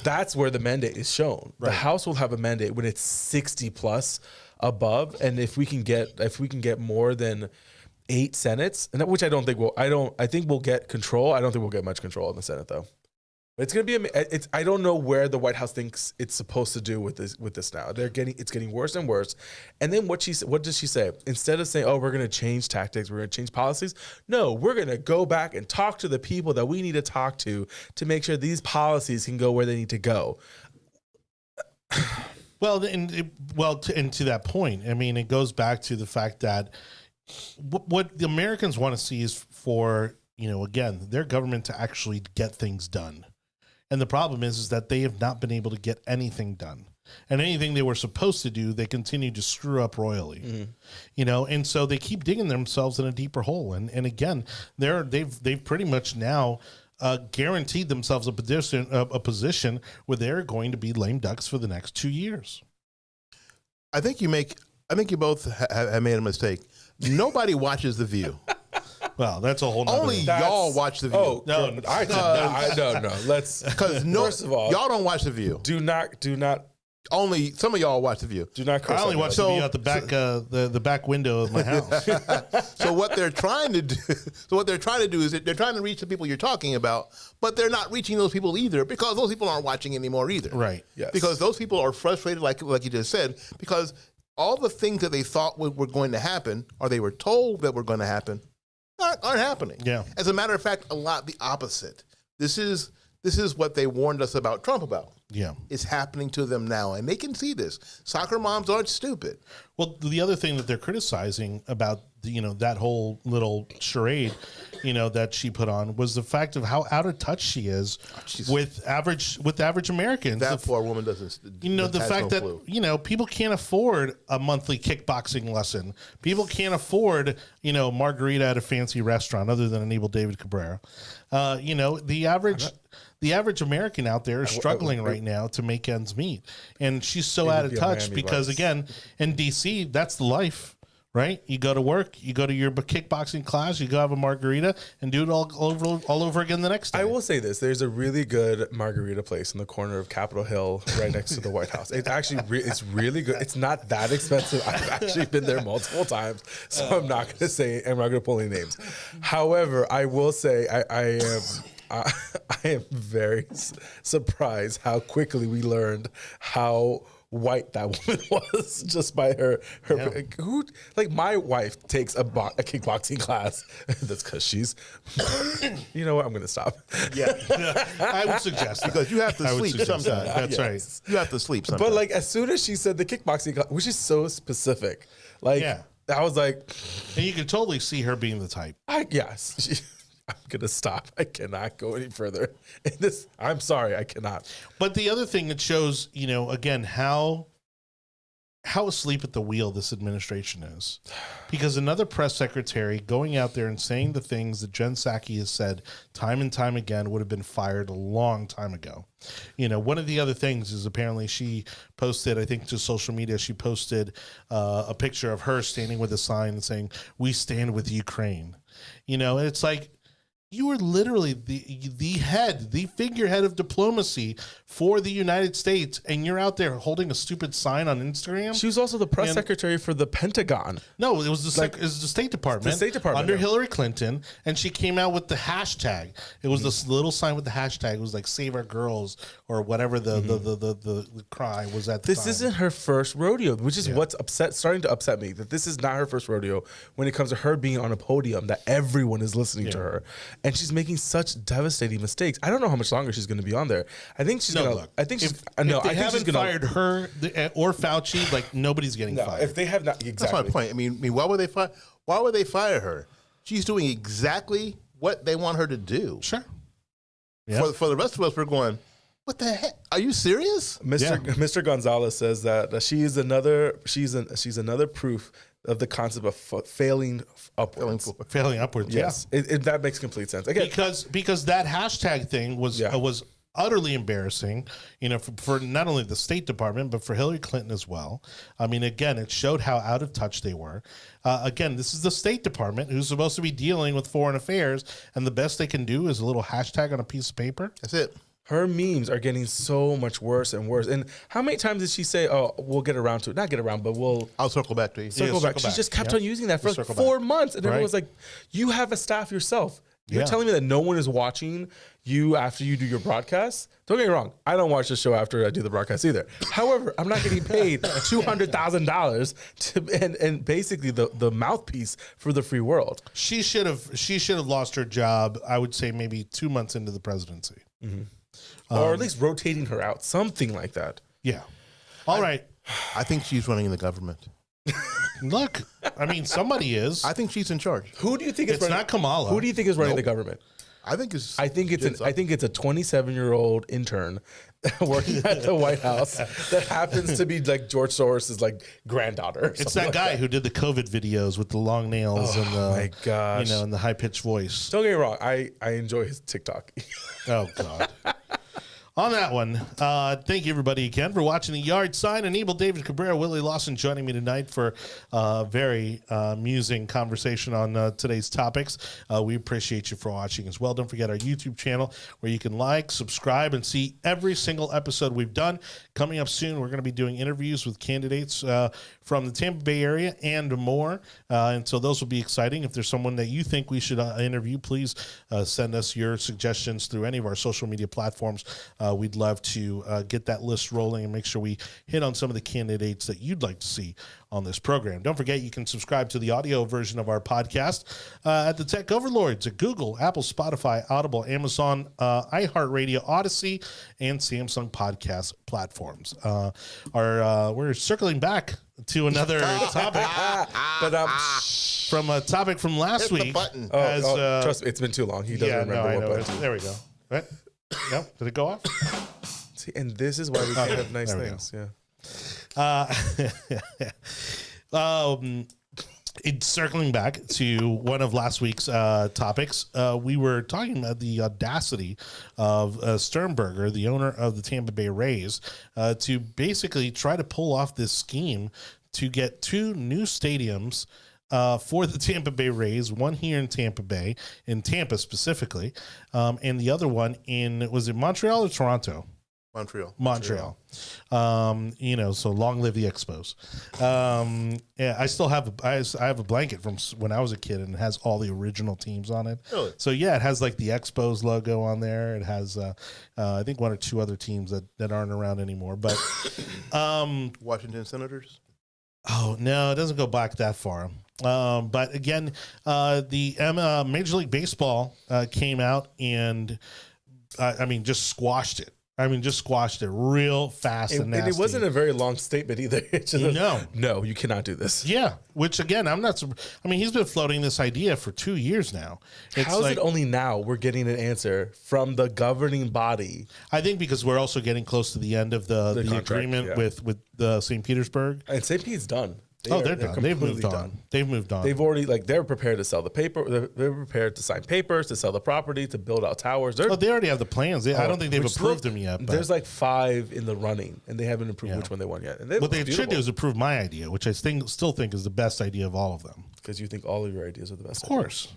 [SPEAKER 2] that's where the mandate is shown. Right. The House will have a mandate when it's 60 plus above. And if we can get more than 8 Senates, and which I think we'll get control. I don't think we'll get much control in the Senate, though. It's going to be. I don't know where the White House thinks it's supposed to do with this now. It's getting worse and worse. And then what does she say? Instead of saying, "Oh, we're going to change tactics, we're going to change policies," no, we're going to go back and talk to the people that we need to talk to make sure these policies can go where they need to go.
[SPEAKER 1] Well, and to that point, I mean, it goes back to the fact that what the Americans want to see is for again their government to actually get things done. And the problem is that they have not been able to get anything done. And anything they were supposed to do, they continue to screw up royally. And so they keep digging themselves in a deeper hole. And again, they've pretty much now guaranteed themselves a position where they're going to be lame ducks for the next 2 years.
[SPEAKER 3] I think you both have made a mistake. Nobody watches The View.
[SPEAKER 1] Well, that's a whole nother.
[SPEAKER 3] Only y'all watch The View.
[SPEAKER 2] Oh, no, I did not. No. Let's,
[SPEAKER 3] because first of all, y'all don't watch The View.
[SPEAKER 2] Do not.
[SPEAKER 3] Only some of y'all watch The View.
[SPEAKER 2] Do not.
[SPEAKER 1] I only watch The View out the back, the back window of my house.
[SPEAKER 3] So what they're trying to do is they're trying to reach the people you're talking about, but they're not reaching those people either because those people aren't watching anymore either.
[SPEAKER 1] Right.
[SPEAKER 2] Yes.
[SPEAKER 3] Because those people are frustrated, like you just said, because all the things that they thought were going to happen, or they were told that were going to happen, aren't happening.
[SPEAKER 1] Yeah.
[SPEAKER 3] As a matter of fact, a lot the opposite. This is This is what they warned us about Trump about.
[SPEAKER 1] Yeah.
[SPEAKER 3] It's happening to them now, and they can see this. Soccer moms aren't stupid.
[SPEAKER 1] Well, the other thing that they're criticizing about that whole little charade, that she put on was the fact of how out of touch she is with average Americans.
[SPEAKER 3] That poor woman doesn't.
[SPEAKER 1] The fact that people can't afford a monthly kickboxing lesson. People can't afford margarita at a fancy restaurant other than Anibal David Cabrera. The average American out there is struggling right now to make ends meet, and she's so out of touch because again, in DC, that's the life. Right, you go to work, you go to your kickboxing class, you go have a margarita, and do it all over again the next day.
[SPEAKER 2] I will say this: there's a really good margarita place in the corner of Capitol Hill, right next to the White House. It's actually it's really good. It's not that expensive. I've actually been there multiple times, so I'm not going to say. I'm not going to pull any names. However, I will say I am very surprised how quickly we learned how white that woman was just by her who, like, my wife takes a kickboxing class. That's because she's you know what, I'm gonna stop.
[SPEAKER 1] I would suggest
[SPEAKER 3] because you have to sleep sometimes.
[SPEAKER 1] That's right,
[SPEAKER 3] you have to sleep sometimes.
[SPEAKER 2] But like, as soon as she said the kickboxing class, which is so specific, like, I was like,
[SPEAKER 1] and you can totally see her being the type.
[SPEAKER 2] I'm gonna stop. I cannot go any further in this. I'm sorry, I cannot.
[SPEAKER 1] But the other thing that shows, again, how asleep at the wheel this administration is, because another press secretary going out there and saying the things that Jen Psaki has said time and time again would have been fired a long time ago. One of the other things is apparently she posted, I think to social media, she posted a picture of her standing with a sign saying, "We stand with Ukraine." And it's like, you are literally the figurehead of diplomacy for the United States, and you're out there holding a stupid sign on Instagram.
[SPEAKER 2] She was also the press secretary for the Pentagon.
[SPEAKER 1] No, it was the State Department.
[SPEAKER 2] The State Department
[SPEAKER 1] under Hillary Clinton, and she came out with the hashtag. It was this little sign with the hashtag. It was like "Save Our Girls" or whatever the cry was at the
[SPEAKER 2] This
[SPEAKER 1] time.
[SPEAKER 2] isn't her first rodeo, which is what's starting to upset me, that this is not her first rodeo when it comes to her being on a podium that everyone is listening to her. And she's making such devastating mistakes. I don't know how much longer she's going to be on there. I think she's going to. I think she's.
[SPEAKER 1] If they haven't fired her or Fauci, like, nobody's getting fired.
[SPEAKER 2] If they have not, exactly.
[SPEAKER 3] That's my point. I mean, why would they fire? Why would they fire her? She's doing exactly what they want her to do.
[SPEAKER 1] Sure.
[SPEAKER 3] For the rest of us, we're going, what the heck? Are you serious?
[SPEAKER 2] Mr. Gonzalez says that she's another proof of the concept of failing upwards.
[SPEAKER 1] Failing upwards,
[SPEAKER 2] yes. That makes complete sense. Again,
[SPEAKER 1] because that hashtag thing was utterly embarrassing, for not only the State Department, but for Hillary Clinton as well. I mean, again, it showed how out of touch they were. Again, this is the State Department who's supposed to be dealing with foreign affairs, and the best they can do is a little hashtag on a piece of paper.
[SPEAKER 3] That's it.
[SPEAKER 2] Her memes are getting so much worse and worse. And how many times did she say, "Oh, we'll get around to it"? Not get around, but
[SPEAKER 3] I'll circle back to you.
[SPEAKER 2] Circle back. She just kept on using that for like 4 months, and everyone was like, "You have a staff yourself. You're telling me that no one is watching you after you do your broadcast?" Don't get me wrong. I don't watch the show after I do the broadcast either. However, I'm not getting paid $200,000 and basically the mouthpiece for the free world.
[SPEAKER 1] She should have lost her job, I would say, maybe 2 months into the presidency.
[SPEAKER 2] Mm-hmm. Or at least rotating her out, something like that.
[SPEAKER 1] Yeah. All right.
[SPEAKER 3] I think she's running the government.
[SPEAKER 1] Look, I mean, somebody is.
[SPEAKER 3] I think she's in charge.
[SPEAKER 2] Who do you think is
[SPEAKER 1] it's
[SPEAKER 2] running?
[SPEAKER 1] not Kamala.
[SPEAKER 2] Who do you think is running the government?
[SPEAKER 3] I think it's
[SPEAKER 2] a 27-year-old intern working at the White House that happens to be like George Soros's like granddaughter.
[SPEAKER 1] It's that guy who did the COVID videos with the long nails and the,
[SPEAKER 2] my gosh,
[SPEAKER 1] and the high pitched voice.
[SPEAKER 2] Don't get me wrong, I enjoy his TikTok.
[SPEAKER 1] Oh God. On that one, thank you everybody again for watching The Yard Sign. Anibal, David Cabrera, Willie, Lawson joining me tonight for a very amusing conversation on today's topics. We appreciate you for watching as well. Don't forget our YouTube channel where you can like, subscribe, and see every single episode we've done. Coming up soon, we're going to be doing interviews with candidates from the Tampa Bay area and more. And so those will be exciting. If there's someone that you think we should interview, please send us your suggestions through any of our social media platforms. we'd love to get that list rolling and make sure we hit on some of the candidates that you'd like to see on this program. Don't forget, you can subscribe to the audio version of our podcast at the Tech Overlords at Google, Apple, Spotify, Audible, Amazon, iHeartRadio, Odyssey, and Samsung podcast platforms. We're circling back to another topic, but from a topic from last
[SPEAKER 3] Hit the
[SPEAKER 1] week.
[SPEAKER 3] button.
[SPEAKER 2] Trust me, it's been too long. He doesn't remember what button.
[SPEAKER 1] There we go. Right? Yep. Did it go off?
[SPEAKER 2] See, and this is why we can't have nice things. Yeah.
[SPEAKER 1] It's circling back to one of last week's topics. We were talking about the audacity of Sternberger, the owner of the Tampa Bay Rays, to basically try to pull off this scheme to get 2 new stadiums for the Tampa Bay Rays, one here in Tampa specifically, and the other one was it Montreal or Toronto? Montreal. So long live the Expos. Yeah, I still have I have a blanket from when I was a kid, and it has all the original teams on it.
[SPEAKER 3] Really?
[SPEAKER 1] So yeah, it has like the Expos logo on there. It has I think 1 or 2 other teams that aren't around anymore. But
[SPEAKER 3] Washington Senators.
[SPEAKER 1] Oh no, it doesn't go back that far. But again, the Major League Baseball came out and just squashed it. Just squashed it real fast and nasty.
[SPEAKER 2] And it wasn't a very long statement either. It's just
[SPEAKER 1] No,
[SPEAKER 2] you cannot do this.
[SPEAKER 1] Yeah, which again, he's been floating this idea for 2 years now.
[SPEAKER 2] How is it only now we're getting an answer from the governing body?
[SPEAKER 1] I think because we're also getting close to the end of the
[SPEAKER 2] contract,
[SPEAKER 1] agreement with the St. Petersburg.
[SPEAKER 2] And St. Pete's done.
[SPEAKER 1] They're done. They've moved on. They've moved on.
[SPEAKER 2] They've already they're prepared to sell the paper. They're prepared to sign papers, to sell the property, to build out towers.
[SPEAKER 1] They already have the plans. I don't think they've approved them yet. But
[SPEAKER 2] there's 5 in the running, and they haven't approved which one they want yet. And
[SPEAKER 1] what they should do is approve my idea, which I still think is the best idea of all of them.
[SPEAKER 2] Because you think all of your ideas are the best.
[SPEAKER 1] Of course.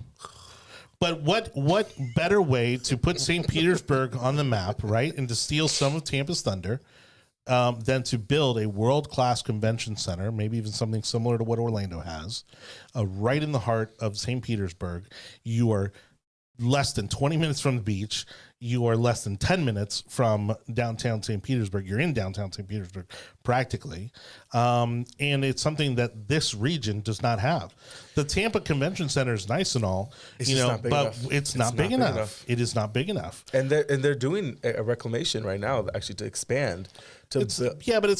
[SPEAKER 1] But what better way to put St. Petersburg on the map, right, and to steal some of Tampa's thunder than to build a world-class convention center, maybe even something similar to what Orlando has, right in the heart of St. Petersburg. You are less than 20 minutes from the beach. You are less than 10 minutes from downtown St. Petersburg. You're in downtown St. Petersburg practically. And it's something that this region does not have. The Tampa Convention Center is nice and all, but it's not big enough. It is not big enough.
[SPEAKER 2] And they're doing a reclamation right now actually to expand.
[SPEAKER 1] But it's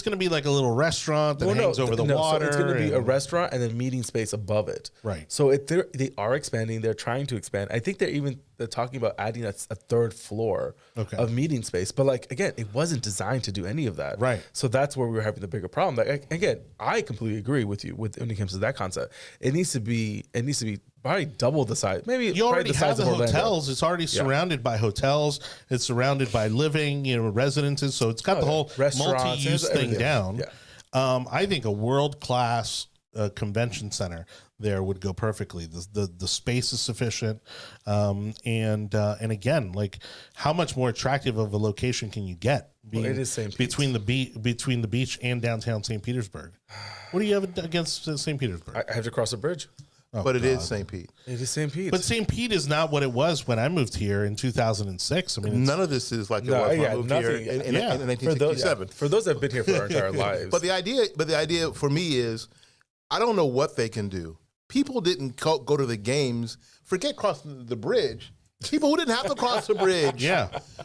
[SPEAKER 1] going to be like a little restaurant that hangs over the water.
[SPEAKER 2] So it's going to be a restaurant and then meeting space above it.
[SPEAKER 1] Right.
[SPEAKER 2] So they are expanding. They're trying to expand. I think they're talking about adding a 3rd floor of meeting space. But again, it wasn't designed to do any of that.
[SPEAKER 1] Right.
[SPEAKER 2] So that's where we were having the bigger problem. Again, I completely agree with you when it comes to that concept. It needs to be probably double the size. Maybe
[SPEAKER 1] you already
[SPEAKER 2] the size
[SPEAKER 1] have the
[SPEAKER 2] of
[SPEAKER 1] hotels. It's already surrounded by hotels. It's surrounded by living, residences. So it's got the whole multi-use thing down. Yeah. I think a world-class convention center there would go perfectly. The space is sufficient, and again, how much more attractive of a location can you get?
[SPEAKER 2] It is St.
[SPEAKER 1] between the beach and downtown St. Petersburg. What do you have against St. Petersburg?
[SPEAKER 2] I have to cross a bridge.
[SPEAKER 3] But it is St. Pete.
[SPEAKER 2] It is St. Pete.
[SPEAKER 1] But St. Pete is not what it was when I moved here in 2006.
[SPEAKER 3] None of this is like it was when I moved here in 1967.
[SPEAKER 2] For those that have been here for our entire lives.
[SPEAKER 3] But the idea for me is, I don't know what they can do. People didn't go to the games. Forget crossing the bridge. People who didn't have to cross the bridge.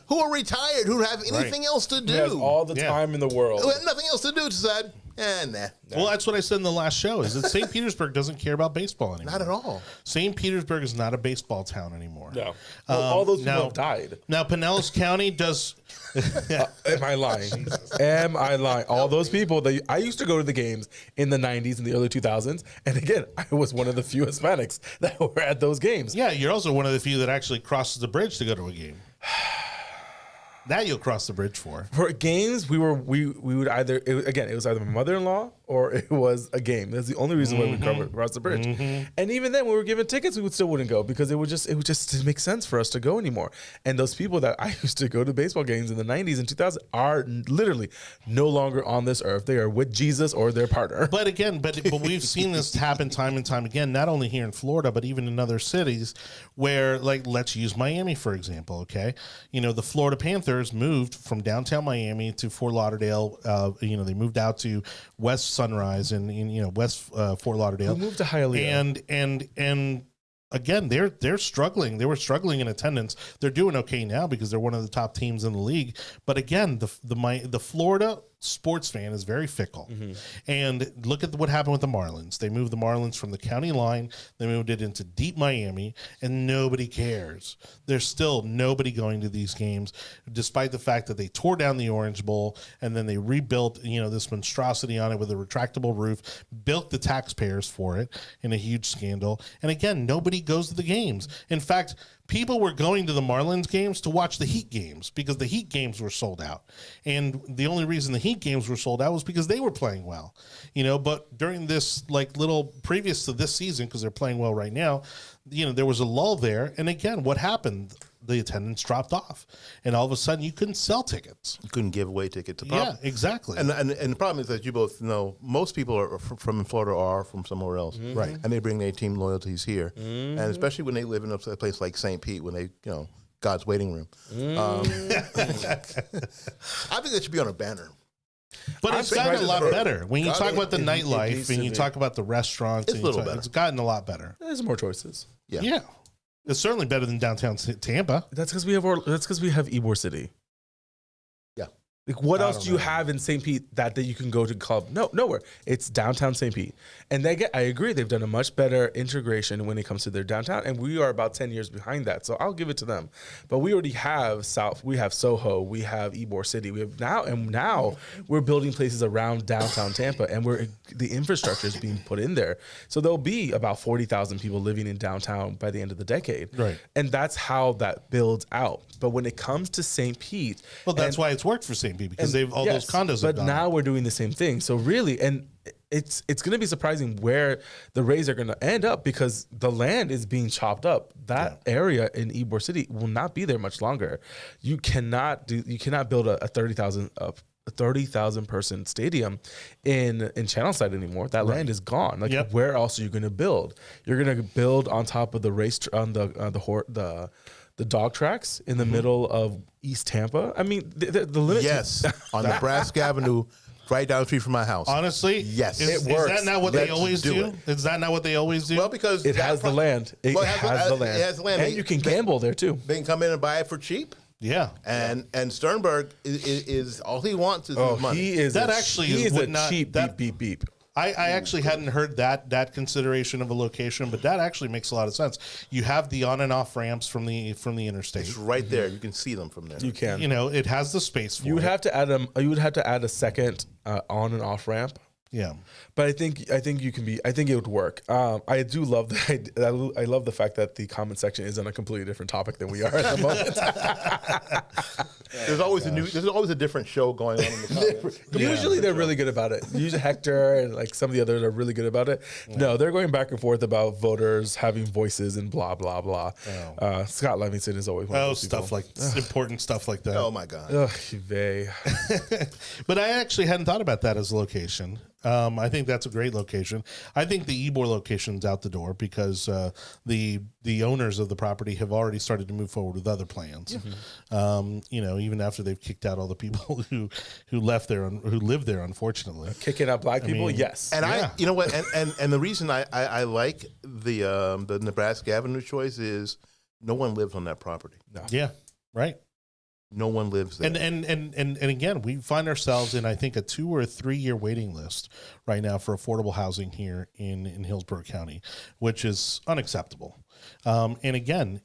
[SPEAKER 3] Who are retired, who have anything else to do.
[SPEAKER 2] Who has all the time in the world.
[SPEAKER 3] Who had nothing else to do, decided, nah.
[SPEAKER 1] Well, that's what I said in the last show, is that St. Petersburg doesn't care about baseball anymore.
[SPEAKER 3] Not at all.
[SPEAKER 1] St. Petersburg is not a baseball town anymore.
[SPEAKER 2] No. All those people have died.
[SPEAKER 1] Now, Pinellas County does...
[SPEAKER 2] Am I lying? Am I lying? All those people I used to go to the games in the 90s and the early 2000s, and again, I was one of the few Hispanics that were at those games.
[SPEAKER 1] Yeah, you're also one of the few that actually crosses the bridge to go to a game. That you'll cross the bridge for.
[SPEAKER 2] For games, we would either it was either my mother-in-law or it was a game. That's the only reason why we covered across the bridge. And even then, when we were given tickets, we still wouldn't go because it would just didn't make sense for us to go anymore. And those people that I used to go to baseball games in the 90s and 2000s are literally no longer on this earth. They are with Jesus or their partner.
[SPEAKER 1] But again, but we've seen this happen time and time again, not only here in Florida, but even in other cities where, like, let's use Miami, for example, okay? You know, the Florida Panthers moved from downtown Miami to Fort Lauderdale. They moved out to West Sunrise and West Fort Lauderdale.
[SPEAKER 2] We moved to Hialeah.
[SPEAKER 1] And again, they're struggling. They were struggling in attendance. They're doing okay now because they're one of the top teams in the league. But again, the Florida sports fan is very fickle. And look at what happened with the Marlins. They moved the Marlins from the county line. They moved it into deep Miami, and nobody cares. There's still nobody going to these games, despite the fact that they tore down the Orange Bowl and then they rebuilt, this monstrosity on it with a retractable roof, built the taxpayers for it in a huge scandal. And again, nobody goes to the games. In fact, people were going to the Marlins games to watch the Heat games because the Heat games were sold out. And the only reason the Heat games were sold out was because they were playing well. But during this little previous to this season, because they're playing well right now, there was a lull there. And again, what happened? The attendance dropped off. And all of a sudden you couldn't sell tickets.
[SPEAKER 3] You couldn't give away tickets.
[SPEAKER 1] Yeah, exactly.
[SPEAKER 3] And the problem is that you both know most people are from Florida or from somewhere else.
[SPEAKER 1] Right.
[SPEAKER 3] And they bring their team loyalties here. And especially when they live in a place like St. Pete, when they, God's waiting room. I think that should be on a banner.
[SPEAKER 1] But it's gotten a lot better. When you talk about the nightlife and you talk about the restaurants,
[SPEAKER 3] it's a little better.
[SPEAKER 1] It's gotten a lot better.
[SPEAKER 2] There's more choices.
[SPEAKER 1] Yeah. It's certainly better than downtown Tampa.
[SPEAKER 2] That's because we have Ybor City.
[SPEAKER 3] Yeah.
[SPEAKER 2] Like, what else do you have in St. Pete that you can go to club? No, nowhere. It's downtown St. Pete. And I agree, they've done a much better integration when it comes to their downtown, and we are about 10 years behind that. So I'll give it to them. But we already have we have Soho, we have Ybor City. We have now we're building places around downtown Tampa, and the infrastructure is being put in there. So there'll be about 40,000 people living in downtown by the end of the decade.
[SPEAKER 1] Right. And
[SPEAKER 2] that's how that builds out. But when it comes to St. Pete,
[SPEAKER 1] well, that's why it's worked for St. Pete, because those condos.
[SPEAKER 2] But now we're doing the same thing. So really, and it's going to be surprising where the Rays are going to end up because the land is being chopped up. That area in Ybor City will not be there much longer. You cannot build a 30,000 person stadium in Channelside anymore. That land is gone. Where else are you going to build? You're going to build on top of the race on the dog tracks in the middle of East Tampa. I mean, the limit.
[SPEAKER 3] Yes, on Nebraska Avenue, right down the street from my house.
[SPEAKER 1] Honestly,
[SPEAKER 3] yes,
[SPEAKER 1] it works. Is that not what they always do? Is that not what they always do?
[SPEAKER 3] Well, because
[SPEAKER 2] it has the land. It has the land. And you can gamble there too.
[SPEAKER 3] They can come in and buy it for cheap.
[SPEAKER 1] Yeah,
[SPEAKER 3] and Sternberg is all he wants is his money.
[SPEAKER 2] He is a cheap beep.
[SPEAKER 1] I actually hadn't heard that consideration of a location, but that actually makes a lot of sense. You have the on and off ramps from the interstate.
[SPEAKER 3] It's right there. You can see them from there.
[SPEAKER 2] You can.
[SPEAKER 1] It has the space for it.
[SPEAKER 2] You would have to add a second on and off ramp.
[SPEAKER 1] Yeah,
[SPEAKER 2] but I think you can be. I think it would work. I do love that. I love the fact that the comment section is on a completely different topic than we are at the moment.
[SPEAKER 3] There's always a different show going on in the comments.
[SPEAKER 2] Usually they're really good about it. Usually Hector and some of the others are really good about it. Yeah. No, they're going back and forth about voters having voices and blah blah blah. Oh. Scott Levinson is always one of those
[SPEAKER 1] stuff
[SPEAKER 2] people.
[SPEAKER 1] Important stuff like that.
[SPEAKER 3] Oh my God.
[SPEAKER 1] But I actually hadn't thought about that as a location. I think that's a great location. I think the Ybor location's out the door because the owners of the property have already started to move forward with other plans. Mm-hmm. Even after they've kicked out all the people who left there who live there, unfortunately.
[SPEAKER 2] Kicking out black people, yes.
[SPEAKER 3] And you know what? And the reason I like the Nebraska Avenue choice is no one lives on that property.
[SPEAKER 1] No. Yeah. Right.
[SPEAKER 3] No one lives there.
[SPEAKER 1] And again, we find ourselves in, I think, a 2 or 3 year waiting list right now for affordable housing here in Hillsborough County, which is unacceptable. And again,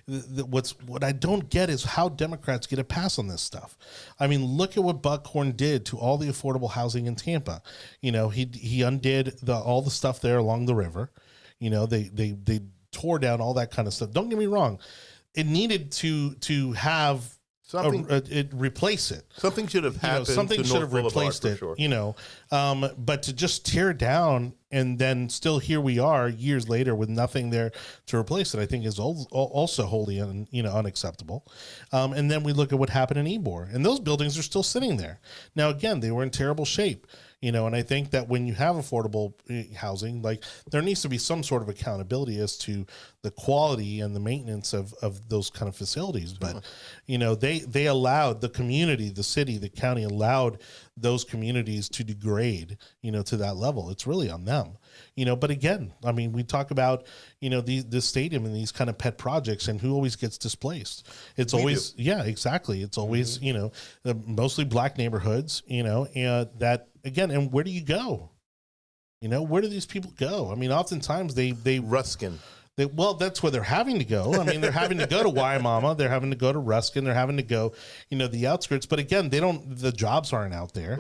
[SPEAKER 1] what I don't get is how Democrats get a pass on this stuff. I mean, look at what Buckhorn did to all the affordable housing in Tampa. He undid all the stuff there along the river. They tore down all that kind of stuff. Don't get me wrong. It needed to have replace it.
[SPEAKER 3] Something should have happened.
[SPEAKER 1] Something
[SPEAKER 3] to
[SPEAKER 1] should
[SPEAKER 3] North
[SPEAKER 1] have replaced
[SPEAKER 3] Boulevard,
[SPEAKER 1] it.
[SPEAKER 3] sure.
[SPEAKER 1] But to just tear it down and then still here we are years later with nothing there to replace it, I think is also wholly unacceptable. And then we look at what happened in Ybor, and those buildings are still sitting there. Now, again, they were in terrible shape. And I think that when you have affordable housing, like there needs to be some sort of accountability as to the quality and the maintenance of those kind of facilities. But, they allowed the community, the city, the county allowed those communities to degrade, to that level. It's really on them, but again, I mean, we talk about, this stadium and these kind of pet projects and who always gets displaced. It's always, yeah, exactly. It's always, mostly black neighborhoods, and that again, and where do you go? Where do these people go? I mean, oftentimes they
[SPEAKER 3] Ruskin.
[SPEAKER 1] Well, that's where they're having to go. I mean, they're having to go to Waimama. They're having to go to Ruskin. They're having to go, the outskirts. But again, the jobs aren't out there,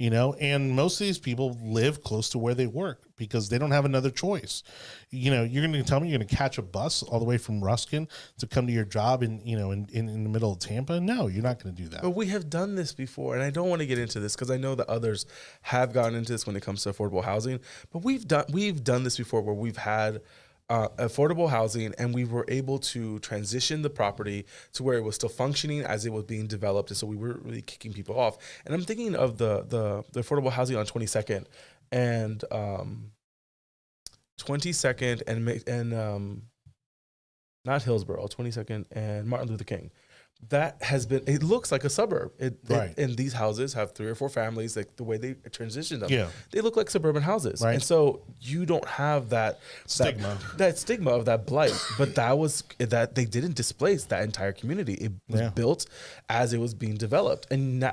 [SPEAKER 1] and most of these people live close to where they work because they don't have another choice. You're going to tell me you're going to catch a bus all the way from Ruskin to come to your job in the middle of Tampa? No, you're not going to do that.
[SPEAKER 2] But we have done this before, and I don't want to get into this because I know that others have gotten into this when it comes to affordable housing. But we've done this before where we've had affordable housing, and we were able to transition the property to where it was still functioning as it was being developed, and so we weren't really kicking people off. And I'm thinking of the affordable housing on 22nd and 22nd and not Hillsborough, 22nd and Martin Luther King. That has been, it looks like a suburb. And these houses have 3 or 4 families, like the way they transitioned them. They look like suburban houses. Right. And so you don't have that stigma of that blight. But that they didn't displace that entire community. It was built as it was being developed.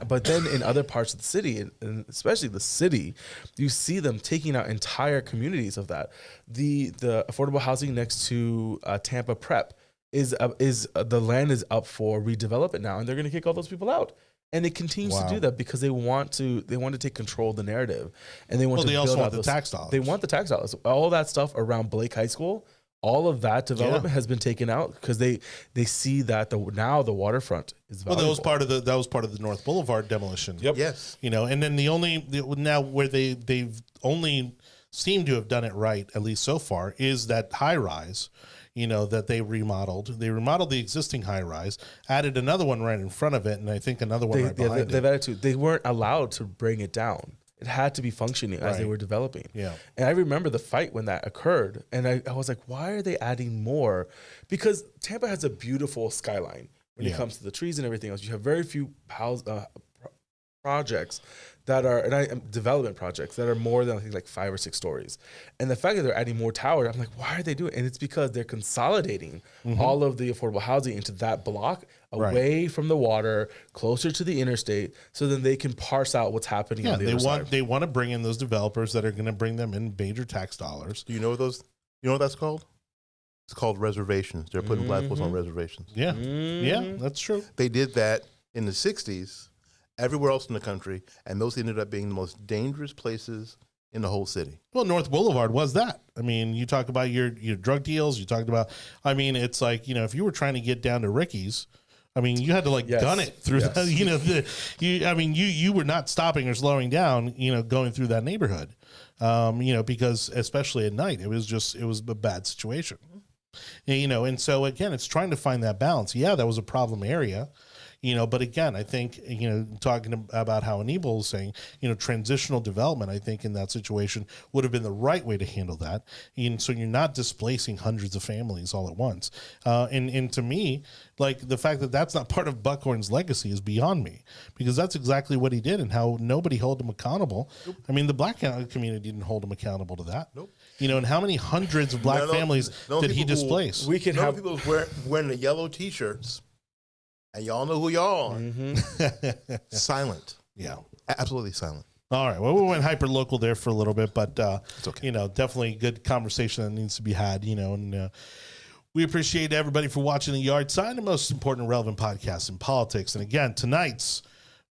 [SPEAKER 2] But then in other parts of the city, and especially the city, you see them taking out entire communities of that. The affordable housing next to Tampa Prep is the land is up for redevelopment now, and they're going to kick all those people out. And it continues to do that because they want to take control of the narrative, and they want to.
[SPEAKER 1] They
[SPEAKER 2] build
[SPEAKER 1] also want
[SPEAKER 2] the
[SPEAKER 1] tax dollars.
[SPEAKER 2] They want the tax dollars. All that stuff around Blake High School, all of that development has been taken out because they see that now the waterfront is valuable.
[SPEAKER 1] Well, that was part of the North Boulevard demolition.
[SPEAKER 2] Yep.
[SPEAKER 3] Yes.
[SPEAKER 1] And then now where they've only seemed to have done it right, at least so far, is that high rise. That they remodeled. They remodeled the existing high rise, added another one right in front of it, and I think another one right behind it.
[SPEAKER 2] They've added two. They weren't allowed to bring it down. It had to be functioning as they were developing. Yeah. And I remember the fight when that occurred, and I was like, why are they adding more? Because Tampa has a beautiful skyline when it comes to the trees and everything else. You have very few projects that are development projects that are more than I think like 5 or 6 stories. And the fact that they're adding more towers, I'm like, why are they doing it? And it's because they're consolidating all of the affordable housing into that block away from the water, closer to the interstate, so then they can parse out what's happening on the other side.
[SPEAKER 1] They want to bring in those developers that are going to bring them in major tax dollars.
[SPEAKER 3] Do you know those? You know what that's called? It's called reservations. They're putting black folks on reservations.
[SPEAKER 1] Yeah. Yeah, that's true.
[SPEAKER 3] They did that in the 60s. Everywhere else in the country, and those ended up being the most dangerous places in the whole city.
[SPEAKER 1] Well, North Boulevard was that. I mean, you talk about your drug deals. You talked about, I mean, it's like, if you were trying to get down to Ricky's, I mean, you had to gun it through, you were not stopping or slowing down, going through that neighborhood, because especially at night, it was a bad situation, and so again, it's trying to find that balance. Yeah, that was a problem area. But again, I think, talking about how Anibal is saying, transitional development, I think in that situation would have been the right way to handle that. And so you're not displacing hundreds of families all at once. And to me, like the fact that that's not part of Buckhorn's legacy is beyond me, because that's exactly what he did and how nobody held him accountable. Nope. I mean, the black community didn't hold him accountable to that. Nope. And how many hundreds of black families did he displace?
[SPEAKER 3] We can have people wearing the yellow T-shirts. And y'all know who y'all are. Silent.
[SPEAKER 1] Yeah.
[SPEAKER 3] Absolutely silent.
[SPEAKER 1] All right. Well, we went hyper local there for a little bit, but, it's okay. Definitely good conversation that needs to be had, and we appreciate everybody for watching The Yard Sign, the most important and relevant podcast in politics. And again, tonight's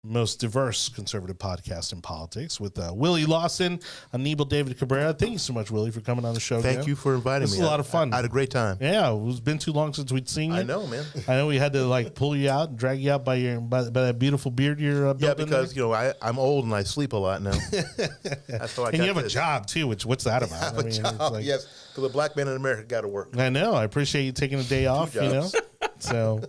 [SPEAKER 1] most diverse conservative podcast in politics with Willie Lawson, Anibal, David Cabrera. Thank you so much, Willie, for coming on the show.
[SPEAKER 3] Thank you for inviting me.
[SPEAKER 1] This is a lot of fun.
[SPEAKER 3] I had a great time.
[SPEAKER 1] Yeah, it's been too long since we'd seen you.
[SPEAKER 3] I know, man.
[SPEAKER 1] I know we had to like pull you out and drag you out by that beautiful beard you're building.
[SPEAKER 3] Yeah, because I'm old and I sleep a lot now. That's how I
[SPEAKER 1] and you have a job too. What's that about?
[SPEAKER 3] I have a job. Yes, because a black man in America got to work.
[SPEAKER 1] I know. I appreciate you taking a day off. So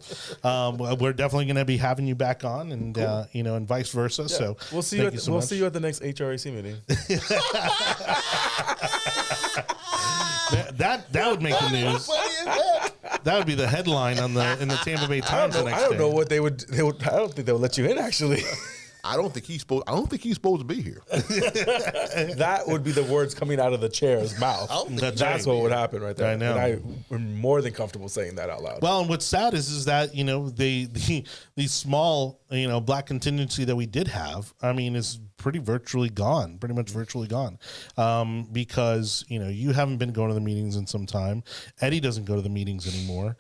[SPEAKER 1] we're definitely going to be having you back on, and cool. And vice versa. Yeah. So
[SPEAKER 2] we'll see you. We'll see you at the next HRAC meeting.
[SPEAKER 1] that would make the news. That would be the headline in the Tampa Bay Times the next day.
[SPEAKER 2] I don't know what they would. I don't think they would let you in. Actually,
[SPEAKER 3] I don't think he's supposed to be here.
[SPEAKER 2] That would be the words coming out of the chair's mouth. That's what would happen right there.
[SPEAKER 1] I know.
[SPEAKER 2] And I'm more than comfortable saying that out loud.
[SPEAKER 1] Well, and what's sad is that the small black contingency that we did have, I mean, is pretty much virtually gone, because you haven't been going to the meetings in some time. Eddie doesn't go to the meetings anymore.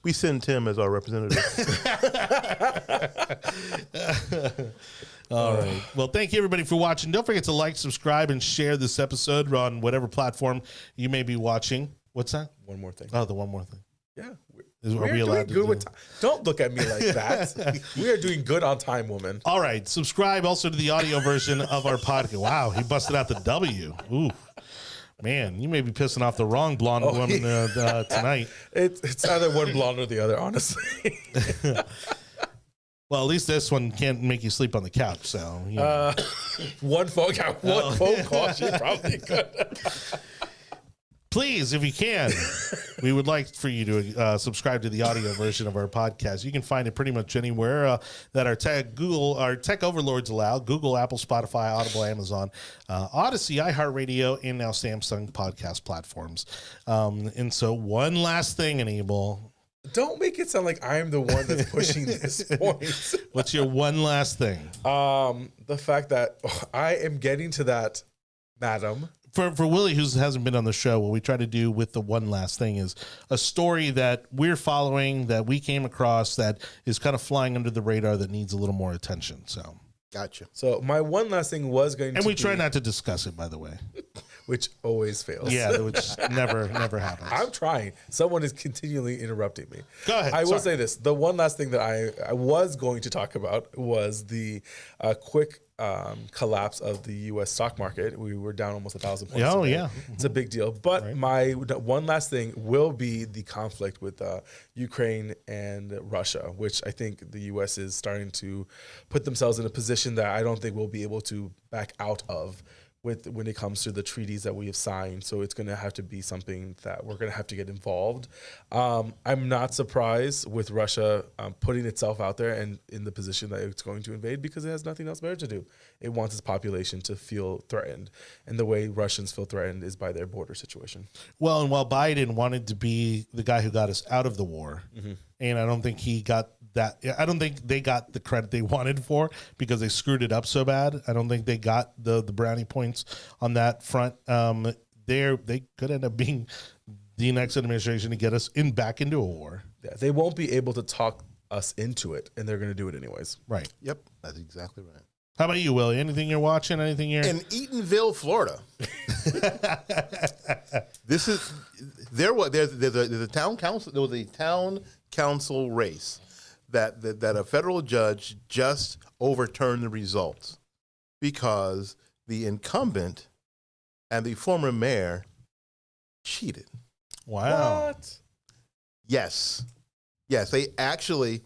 [SPEAKER 3] We send Tim as our representative.
[SPEAKER 1] All right. Well, thank you everybody for watching. Don't forget to like, subscribe, and share this episode on whatever platform you may be watching. What's that?
[SPEAKER 2] One more thing.
[SPEAKER 1] Oh, the one more thing.
[SPEAKER 2] Yeah.
[SPEAKER 1] Are we allowed to do?
[SPEAKER 2] Don't look at me like that. We are doing good on time, woman.
[SPEAKER 1] All right. Subscribe also to the audio version of our podcast. Wow, he busted out the W. Ooh. Man, you may be pissing off the wrong blonde woman tonight.
[SPEAKER 2] It's either one blonde or the other, honestly.
[SPEAKER 1] Well, at least this one can't make you sleep on the couch. So
[SPEAKER 2] one phone call, she probably could.
[SPEAKER 1] Please, if you can, we would like for you to subscribe to the audio version of our podcast. You can find it pretty much anywhere that our tech overlords allow: Google, Apple, Spotify, Audible, Amazon, Odyssey, iHeartRadio, and now Samsung podcast platforms. And so, one last thing, Anibal.
[SPEAKER 2] Don't make it sound like I'm the one that's pushing this point.
[SPEAKER 1] What's your one last thing?
[SPEAKER 2] The fact that I am getting to that, madam.
[SPEAKER 1] For Willie, who hasn't been on the show, what we try to do with the one last thing is a story that we're following, that we came across, that is kind of flying under the radar, that needs a little more attention. So,
[SPEAKER 3] gotcha.
[SPEAKER 2] So my one last thing was going to
[SPEAKER 1] be... And we try not to discuss it, by the way.
[SPEAKER 2] Which always fails.
[SPEAKER 1] Yeah, which never happens.
[SPEAKER 2] I'm trying. Someone is continually interrupting me.
[SPEAKER 1] Go ahead.
[SPEAKER 2] I will say this. The one last thing that I was going to talk about was the quick collapse of the U.S. stock market. We were down almost 1,000 points.
[SPEAKER 1] Oh,
[SPEAKER 2] today.
[SPEAKER 1] yeah.
[SPEAKER 2] It's a big deal. But my one last thing will be the conflict with Ukraine and Russia, which I think the U.S. is starting to put themselves in a position that I don't think we'll be able to back out of when it comes to the treaties that we have signed. So it's going to have to be something that we're going to have to get involved. I'm not surprised with Russia putting itself out there and in the position that it's going to invade, because it has nothing else better to do. It wants its population to feel threatened. And the way Russians feel threatened is by their border situation.
[SPEAKER 1] Well, and while Biden wanted to be the guy who got us out of the war, and I don't think he got that. I don't think they got the credit they wanted for, because they screwed it up so bad. I don't think they got the brownie points on that front. They could end up being the next administration to get us back into a war.
[SPEAKER 2] Yeah, they won't be able to talk us into it, and they're going to do it anyways.
[SPEAKER 1] Right.
[SPEAKER 3] Yep, that's exactly right.
[SPEAKER 1] How about you, Willie? Anything you're watching? Anything you're
[SPEAKER 3] in Eatonville, Florida? There's a town council. There was a town council race that a federal judge just overturned the results because the incumbent and the former mayor cheated.
[SPEAKER 1] Wow.
[SPEAKER 2] What?
[SPEAKER 3] Yes. They actually,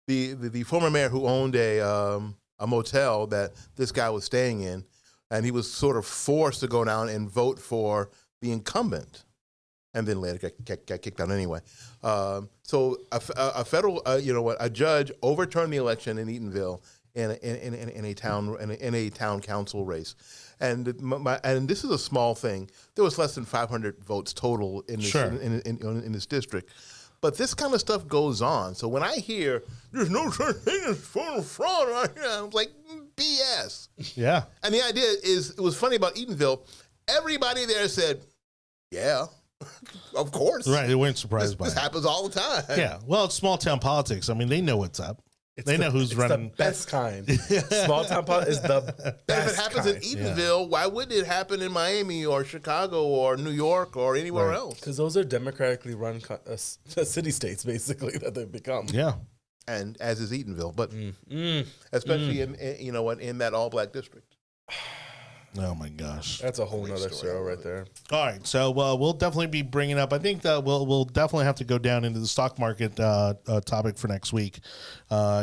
[SPEAKER 3] the former mayor, who owned a motel that this guy was staying in, and he was sort of forced to go down and vote for the incumbent, and then later got kicked out anyway. So a federal, a judge overturned the election in Eatonville in a town council race, and this is a small thing. There was less than 500 votes total in this in this district. But this kind of stuff goes on. So when I hear there's no such thing as fraud right here, I'm like, BS.
[SPEAKER 1] Yeah.
[SPEAKER 3] And the idea is, it was funny about Eatonville. Everybody there said, yeah, of course.
[SPEAKER 1] Right. They weren't surprised by it.
[SPEAKER 3] This happens all the time.
[SPEAKER 1] Yeah. Well, it's small town politics. I mean, they know what's up. They know who's running.
[SPEAKER 2] The best kind. Small town politics is the best.
[SPEAKER 3] If it happens
[SPEAKER 2] kind.
[SPEAKER 3] in Edenville, why wouldn't it happen in Miami or Chicago or New York or anywhere else?
[SPEAKER 2] Because those are democratically run city states, basically, that they've become.
[SPEAKER 1] Yeah.
[SPEAKER 3] And as is Edenville, but especially in in that all black district.
[SPEAKER 1] Oh my gosh,
[SPEAKER 2] that's a whole nother show right there.
[SPEAKER 1] All right, so we'll definitely be bringing up. I think that we'll definitely have to go down into the stock market topic for next week,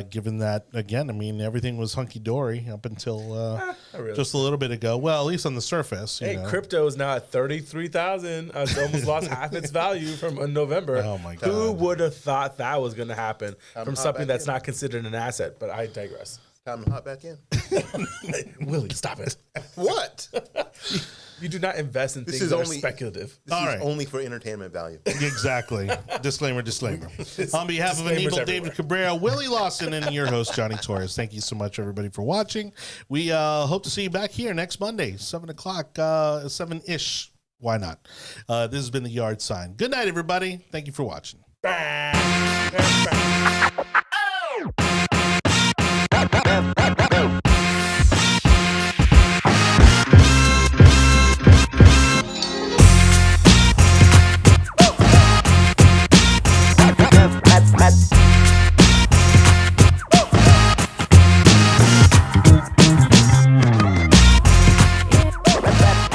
[SPEAKER 1] given that again, I mean everything was hunky dory up until just a little bit ago. Well, at least on the surface.
[SPEAKER 2] Hey, crypto is now at 33,000. It's almost lost half its value from November.
[SPEAKER 1] Oh my God!
[SPEAKER 2] Who would have thought that was going to happen from something that's not considered an asset? But I digress.
[SPEAKER 3] Time to hop back in.
[SPEAKER 2] Willie, stop it.
[SPEAKER 3] What?
[SPEAKER 2] You do not invest in things that are speculative.
[SPEAKER 3] This is only for entertainment value.
[SPEAKER 1] Exactly. Disclaimer. On behalf of Anibal, David Cabrera, Willie Lawson, and your host, Jonny Torres, thank you so much, everybody, for watching. We hope to see you back here next Monday, 7 o'clock, 7-ish. Why not? This has been The Yard Sign. Good night, everybody. Thank you for watching.